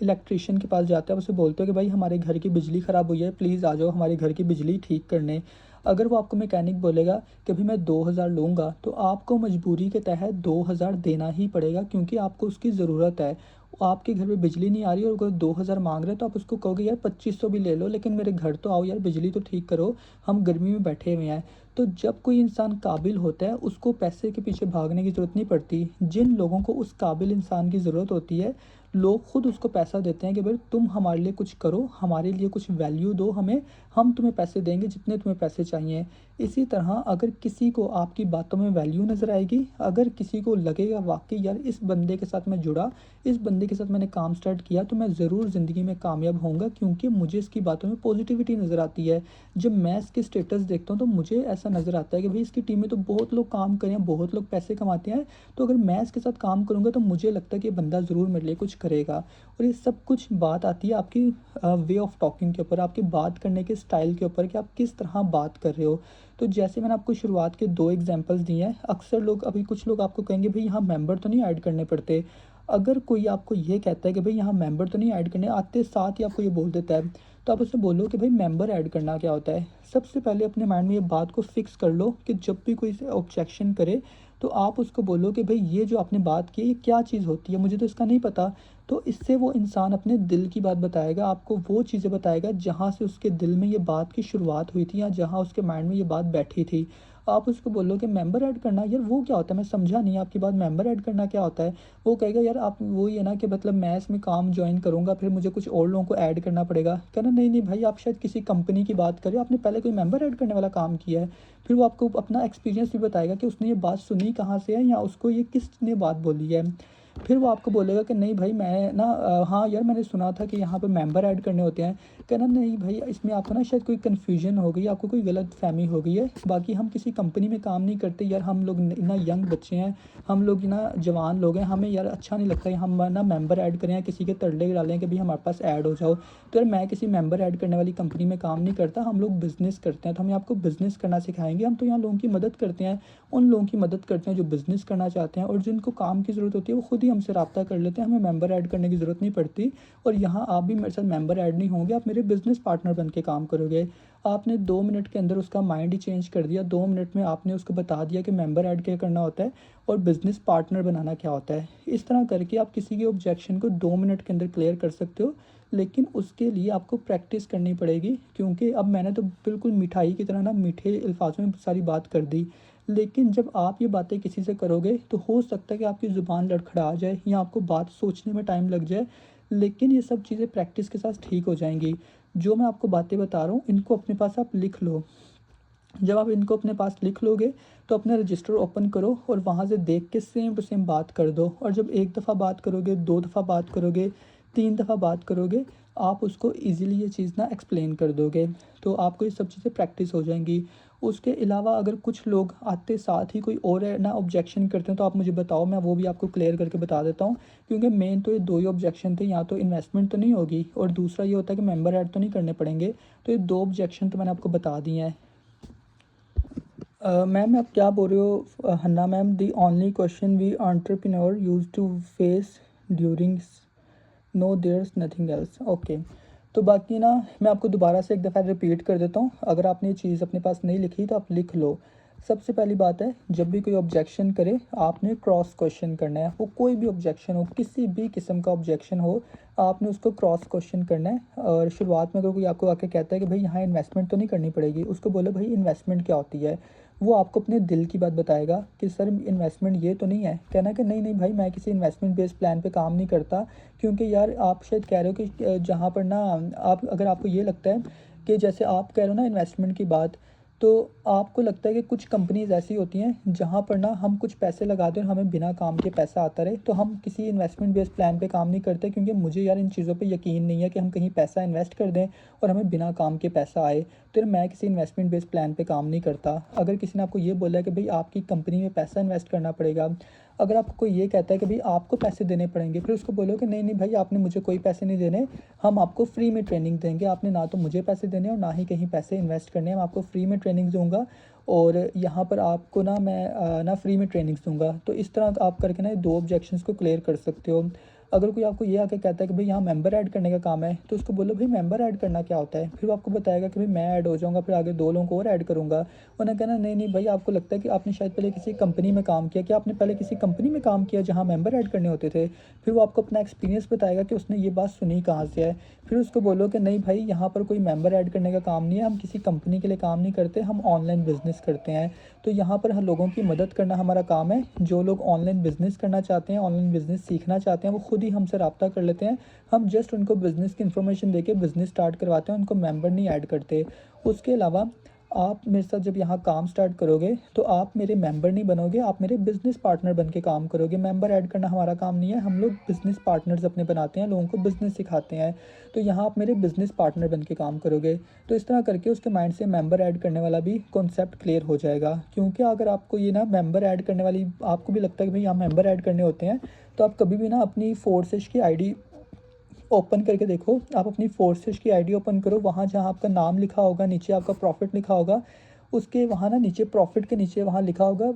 [SPEAKER 1] इलेक्ट्रीशियन के पास जाते हो, आप उससे बोलते हो कि भाई हमारे घर की बिजली ख़राब हुई है, प्लीज़ आ जाओ हमारे घर की बिजली ठीक करने। अगर वो आपको मैकेनिक बोलेगा कि भाई मैं 2000 लूँगा, तो आपको मजबूरी के तहत 2000 देना ही पड़ेगा, क्योंकि आपको उसकी ज़रूरत है। आपके घर में बिजली नहीं आ रही और कोई 2000 माँग रहा है, तो आप उसको कहोगे यार 2500 भी ले लो, लेकिन मेरे घर तो आओ यार, बिजली तो ठीक करो, हम गर्मी में बैठे हुए हैं। तो जब कोई इंसान काबिल होता है, उसको पैसे के पीछे भागने की ज़रूरत नहीं पड़ती। जिन लोगों को उस काबिल इंसान की ज़रूरत होती है, लोग खुद उसको पैसा देते हैं कि भाई तुम हमारे लिए कुछ करो, हमारे लिए कुछ वैल्यू दो हमें, हम तुम्हें पैसे देंगे जितने तुम्हें पैसे चाहिए। इसी तरह अगर किसी को आपकी बातों में वैल्यू नज़र आएगी, अगर किसी को लगेगा वाक़ई यार इस बंदे के साथ मैं जुड़ा, इस बंदे के साथ मैंने काम स्टार्ट किया तो मैं ज़रूर ज़िंदगी में कामयाब होऊँगा, क्योंकि मुझे इसकी बातों में पॉजिटिविटी नज़र आती है। जब मैं इसके स्टेटस देखता हूँ तो मुझे ऐसा नज़र आता है कि भाई इसकी टीम में तो बहुत लोग काम कर रहे हैं, बहुत लोग पैसे कमाते हैं, तो अगर मैं इसके साथ काम करूँगा तो मुझे लगता है कि ये बंदा ज़रूर मेरे लिए कुछ करेगा। और ये सब कुछ बात आती है आपकी वे ऑफ टॉकिंग के ऊपर, आपकी बात करने के स्टाइल के ऊपर कि आप किस तरह बात कर रहे हो। तो जैसे मैंने आपको शुरुआत के 2 एग्ज़ाम्पल्स दिए हैं, अक्सर लोग अभी कुछ लोग आपको कहेंगे भई यहाँ मेंबर तो नहीं ऐड करने पड़ते। अगर कोई आपको ये कहता है कि भई यहाँ मेंबर तो नहीं ऐड करने, आते साथ ही आपको ये बोल देता है, तो आप उससे बोलो कि भई मेंबर ऐड करना क्या होता है? सबसे पहले अपने माइंड में ये बात को फ़िक्स कर लो कि जब भी कोई से ऑब्जेक्शन करे, तो आप उसको बोलो कि भई ये जो आपने बात की है, ये क्या चीज़ होती है? मुझे तो इसका नहीं पता। तो इससे वो इंसान अपने दिल की बात बताएगा, आपको वो चीज़ें बताएगा जहाँ से उसके दिल में ये बात की शुरुआत हुई थी या जहाँ उसके माइंड में ये बात बैठी थी। आप उसको बोलो कि मेंबर ऐड करना, यार वो क्या होता है? मैं समझा नहीं आपकी बात, मेंबर ऐड करना क्या होता है? वो कहेगा यार आप वही है ना कि मतलब मैं इसमें काम जॉइन करूँगा, फिर मुझे कुछ और लोगों को ऐड करना पड़ेगा। कहना नहीं, नहीं भाई आप शायद किसी कंपनी की बात कर रहे हो, आपने पहले कोई मेंबर ऐड करने वाला काम किया है। फिर वो आपको अपना एक्सपीरियंस भी बताएगा कि उसने ये बात सुनी कहाँ से है या उसको ये किसने बात बोली है। फिर वो आपको बोलेगा कि नहीं भाई मैं ना हाँ यार मैंने सुना था कि यहाँ पे मेंबर ऐड करने होते हैं। कहना नहीं भाई इसमें आपको ना शायद कोई कन्फ्यूजन हो गई, आपको कोई गलतफ़हमी हो गई है। बाकी हम किसी कंपनी में काम नहीं करते यार, हम लोग ना यंग बच्चे हैं, हम लोग ना जवान लोग हैं, हमें यार अच्छा नहीं लगता है हम ना मेंबर ऐड करें या किसी के तरले डालें कि भाई हमारे पास ऐड हो जाओ। तो यार मैं किसी मेंबर ऐड करने वाली कंपनी में काम नहीं करता, हम लोग बिज़नेस करते हैं, तो हम आपको बिज़नेस करना सिखाएँगे। हम तो यहाँ लोगों की मदद करते हैं, उन लोगों की मदद करते हैं जो बिज़नेस करना चाहते हैं और जिनको काम की ज़रूरत होती है वो खुद ही हमसे राब्ता कर लेते हैं, हमें मेंबर ऐड करने की ज़रूरत नहीं पड़ती। और यहाँ आप भी मेरे साथ मेंबर ऐड नहीं होंगे, आप मेरे बिज़नेस पार्टनर बन के काम करोगे। आपने 2 मिनट के अंदर उसका माइंड ही चेंज कर दिया, 2 मिनट में आपने उसको बता दिया कि मेंबर ऐड क्या करना होता है और बिज़नेस पार्टनर बनाना क्या होता है। इस तरह करके आप किसी के ऑब्जेक्शन को 2 मिनट के अंदर क्लियर कर सकते हो, लेकिन उसके लिए आपको प्रैक्टिस करनी पड़ेगी, क्योंकि अब मैंने तो बिल्कुल मिठाई की तरह ना मीठे अल्फाज़ों में सारी बात कर दी। लेकिन जब आप ये बातें किसी से करोगे तो हो सकता है कि आपकी ज़ुबान लड़खड़ा जाए या आपको बात सोचने में टाइम लग जाए, लेकिन ये सब चीज़ें प्रैक्टिस के साथ ठीक हो जाएँगी। जो मैं आपको बातें बता रहा हूँ इनको अपने पास आप लिख लो। जब आप इनको अपने पास लिख लोगे तो अपना रजिस्टर ओपन करो और वहाँ से देख के सेम टू सेम बात कर दो। और जब 1 दफ़ा बात करोगे, 2 दफ़ा बात करोगे, 3 दफ़ा बात करोगे, आप उसको ईज़िली ये चीज़ ना एक्सप्लेन कर दोगे। तो आपको ये सब चीज़ें प्रैक्टिस हो जाएँगी। उसके अलावा अगर कुछ लोग आते साथ ही कोई और है ना ऑब्जेक्शन करते हैं तो आप मुझे बताओ, मैं वो भी आपको क्लियर करके बता देता हूँ। क्योंकि मेन तो ये 2 ही ऑब्जेक्शन थे, या तो इन्वेस्टमेंट तो नहीं होगी और दूसरा ये होता है कि मेंबर ऐड तो नहीं करने पड़ेंगे। तो ये 2 ऑब्जेक्शन तो मैंने आपको बता दिए हैं। मैम आप क्या बोल रहे हो? Hannah ma'am, the only question we entrepreneur used to face during no there's nothing else. Okay. तो बाकी ना मैं आपको दोबारा से एक दफ़ा रिपीट कर देता हूँ, अगर आपने ये चीज़ अपने पास नहीं लिखी तो आप लिख लो। सबसे पहली बात है, जब भी कोई ऑब्जेक्शन करे आपने क्रॉस क्वेश्चन करना है। वो कोई भी ऑब्जेक्शन हो, किसी भी किस्म का ऑब्जेक्शन हो, आपने उसको क्रॉस क्वेश्चन करना है। और शुरुआत में अगर कोई आपको आके कहता है कि भाई यहाँ इन्वेस्टमेंट तो नहीं करनी पड़ेगी, उसको बोलो भाई इन्वेस्टमेंट क्या होती है। वो आपको अपने दिल की बात बताएगा कि सर इन्वेस्टमेंट ये तो नहीं है। कहना कि नहीं नहीं भाई मैं किसी इन्वेस्टमेंट बेस्ड प्लान पे काम नहीं करता, क्योंकि यार आप शायद कह रहे हो कि जहाँ पर ना आप, अगर आपको ये लगता है कि जैसे आप कह रहे हो ना इन्वेस्टमेंट की बात, तो आपको लगता है कि कुछ कंपनीज़ ऐसी होती हैं जहाँ पर ना हम कुछ पैसे लगा दें और हमें बिना काम के पैसा आता रहे, तो हम किसी इन्वेस्टमेंट बेस्ड प्लान पे काम नहीं करते, क्योंकि मुझे यार इन चीज़ों पे यकीन नहीं है कि हम कहीं पैसा इन्वेस्ट कर दें और हमें बिना काम के पैसा आए। तो यार मैं किसी इन्वेस्टमेंट बेस्ड प्लान पे काम नहीं करता। अगर किसी ने आपको ये बोला है कि भाई आपकी कंपनी में पैसा इन्वेस्ट करना पड़ेगा, अगर आपको कोई ये कहता है कि भाई आपको पैसे देने पड़ेंगे, फिर उसको बोलो कि नहीं नहीं भाई आपने मुझे कोई पैसे नहीं देने, हम आपको फ्री में ट्रेनिंग देंगे, आपने ना तो मुझे पैसे देने और ना ही कहीं पैसे इन्वेस्ट करने हैं, मैं आपको फ्री में ट्रेनिंग दूंगा और यहाँ पर आपको ना मैं ना फ्री में ट्रेनिंग्स दूंगा। तो इस तरह आप करके ना ये 2 ऑब्जेक्शंस को क्लियर कर सकते हो। अगर कोई आपको ये आके कहता है कि भाई यहाँ मेंबर ऐड करने का काम है, तो उसको बोलो भाई मेंबर ऐड करना क्या होता है। फिर वो आपको बताएगा कि भाई मैं ऐड हो जाऊँगा, फिर आगे 2 लोगों को और ऐड करूँगा। उन्हें कहना नहीं नहीं भाई आपको लगता है कि आपने शायद पहले किसी कंपनी में काम किया, क्या आपने पहले किसी कंपनी में काम किया जहाँ मेंबर ऐड करने होते थे। फिर वो आपको अपना एक्सपीरियंस बताएगा कि उसने ये बात सुनी कहाँ से है। फिर उसको बोलो कि नहीं भाई यहाँ पर कोई मेंबर ऐड करने का काम नहीं है, हम किसी कंपनी के लिए काम नहीं करते, हम ऑनलाइन बिजनेस करते हैं। तो यहाँ पर हम लोगों की मदद करना हमारा काम है। जो लोग ऑनलाइन बिजनेस करना चाहते हैं, ऑनलाइन बिजनेस सीखना चाहते हैं, वो खुद ही ही हमसे रब्ता कर लेते हैं। हम जस्ट उनको बिज़नेस की इन्फॉर्मेशन देके बिज़नेस स्टार्ट करवाते हैं, उनको मेंबर नहीं ऐड करते। उसके अलावा आप मेरे साथ जब यहाँ काम स्टार्ट करोगे तो आप मेरे मेंबर नहीं बनोगे, आप मेरे बिज़नेस पार्टनर बन के काम करोगे। मेंबर ऐड करना हमारा काम नहीं है, हम लोग बिज़नेस पार्टनर्स अपने बनाते हैं, लोगों को बिज़नेस सिखाते हैं। तो यहाँ आप मेरे बिज़नेस पार्टनर बन के काम करोगे। तो इस तरह करके उसके माइंड से मेंबर ऐड करने वाला भी कॉन्सेप्ट क्लियर हो जाएगा। क्योंकि अगर आपको ये ना मेंबर ऐड करने वाली आपको भी लगता है कि भाई यहाँ मेंबर ऐड करने होते हैं, तो आप कभी भी ना अपनी फोर्सेस की आईडी ओपन करके देखो। आप अपनी फोर्सेस की आईडी ओपन करो, वहाँ जहाँ आपका नाम लिखा होगा, नीचे आपका प्रॉफिट लिखा होगा, उसके वहाँ ना नीचे प्रॉफिट के नीचे वहाँ लिखा होगा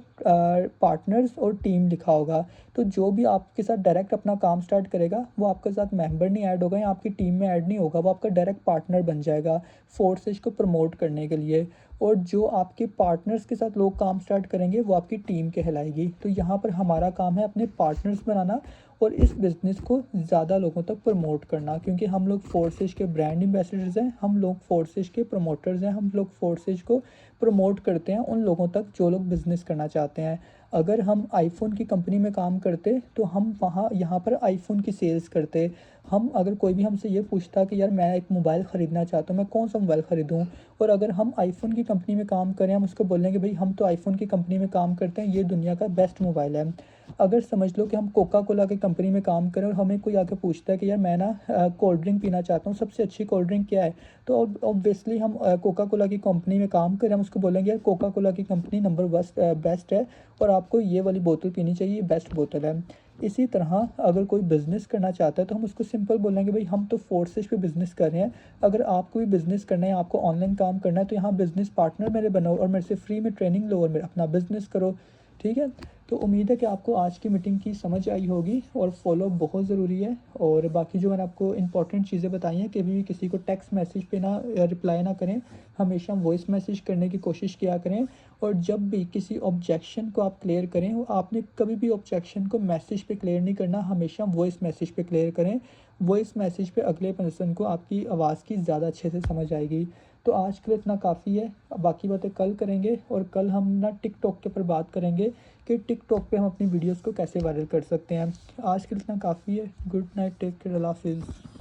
[SPEAKER 1] पार्टनर्स और टीम लिखा होगा। तो जो भी आपके साथ डायरेक्ट अपना काम स्टार्ट करेगा वो आपके साथ मेंबर नहीं ऐड होगा या आपकी टीम में ऐड नहीं होगा, वो आपका डायरेक्ट पार्टनर बन जाएगा फोर्सेस को प्रमोट करने के लिए। और जो आपके पार्टनर्स के साथ लोग काम स्टार्ट करेंगे वो आपकी टीम कहलाएगी। तो यहाँ पर हमारा काम है अपने पार्टनर्स बनाना और इस बिज़नेस को ज़्यादा लोगों तक प्रमोट करना, क्योंकि हम लोग फोर्सेस के ब्रांड एम्बेसडर्स हैं, हम लोग फोर्सेस के प्रमोटर्स हैं, हम लोग फोर्सेस को प्रमोट करते हैं उन लोगों तक जो लोग बिज़नेस करना चाहते हैं। अगर हम आईफ़ोन की कंपनी में काम करते तो हम वहाँ यहाँ पर आईफ़ोन की सेल्स करते। हम अगर कोई भी हमसे ये पूछता कि यार मैं एक मोबाइल ख़रीदना चाहता हूँ, मैं कौन सा मोबाइल ख़रीदूँ, और अगर हम आईफ़ोन की कंपनी में काम करें, हम उसको बोलेंगे भाई हम तो आईफ़ोन की कंपनी में काम करते हैं, ये दुनिया का बेस्ट मोबाइल है। अगर समझ लो कि हम कोका कोला की कंपनी में काम करें और हमें कोई आके पूछता है कि यार मैं ना कोल्ड ड्रिंक पीना चाहता हूँ, सबसे अच्छी कोल्ड ड्रिंक क्या है, तो ऑब्वियसली हम कोका कोला की कंपनी में काम करें, हम उसको बोलेंगे यार कोका कोला की कंपनी नंबर बेस्ट है और आपको ये वाली बोतल पीनी चाहिए, बेस्ट बोतल है। इसी तरह अगर कोई बिज़नेस करना चाहता है तो हम उसको सिंपल बोलेंगे भाई हम तो फोर्सेस पे बिज़नेस कर रहे हैं, अगर आपको भी बिज़नेस करना है, आपको ऑनलाइन काम करना है, तो यहाँ बिज़नेस पार्टनर मेरे बनो और मेरे से फ्री में ट्रेनिंग लो और मेरा अपना बिज़नेस करो। ठीक है। तो उम्मीद है कि आपको आज की मीटिंग की समझ आई होगी और फॉलो बहुत ज़रूरी है। और बाकी जो मैंने आपको इंपॉर्टेंट चीज़ें बताई हैं, कभी भी किसी को टेक्स्ट मैसेज पे ना रिप्लाई ना करें, हमेशा वॉइस मैसेज करने की कोशिश किया करें। और जब भी किसी ऑब्जेक्शन को आप क्लियर करें, वो आपने कभी भी ऑब्जेक्शन को मैसेज पे क्लियर नहीं करना, हमेशा वॉइस मैसेज पे क्लियर करें। वॉइस मैसेज पे अगले पर्सन को आपकी आवाज़ की ज़्यादा अच्छे से समझ आएगी। तो आज के लिए इतना काफ़ी है, बाकी बातें कल करेंगे। और कल हम ना टिकटॉक के ऊपर बात करेंगे कि टिकटॉक पे हम अपनी वीडियोस को कैसे वायरल कर सकते हैं। आज के लिए इतना काफ़ी है। गुड नाइट, टेक केयर, अल्लाह हाफिज़।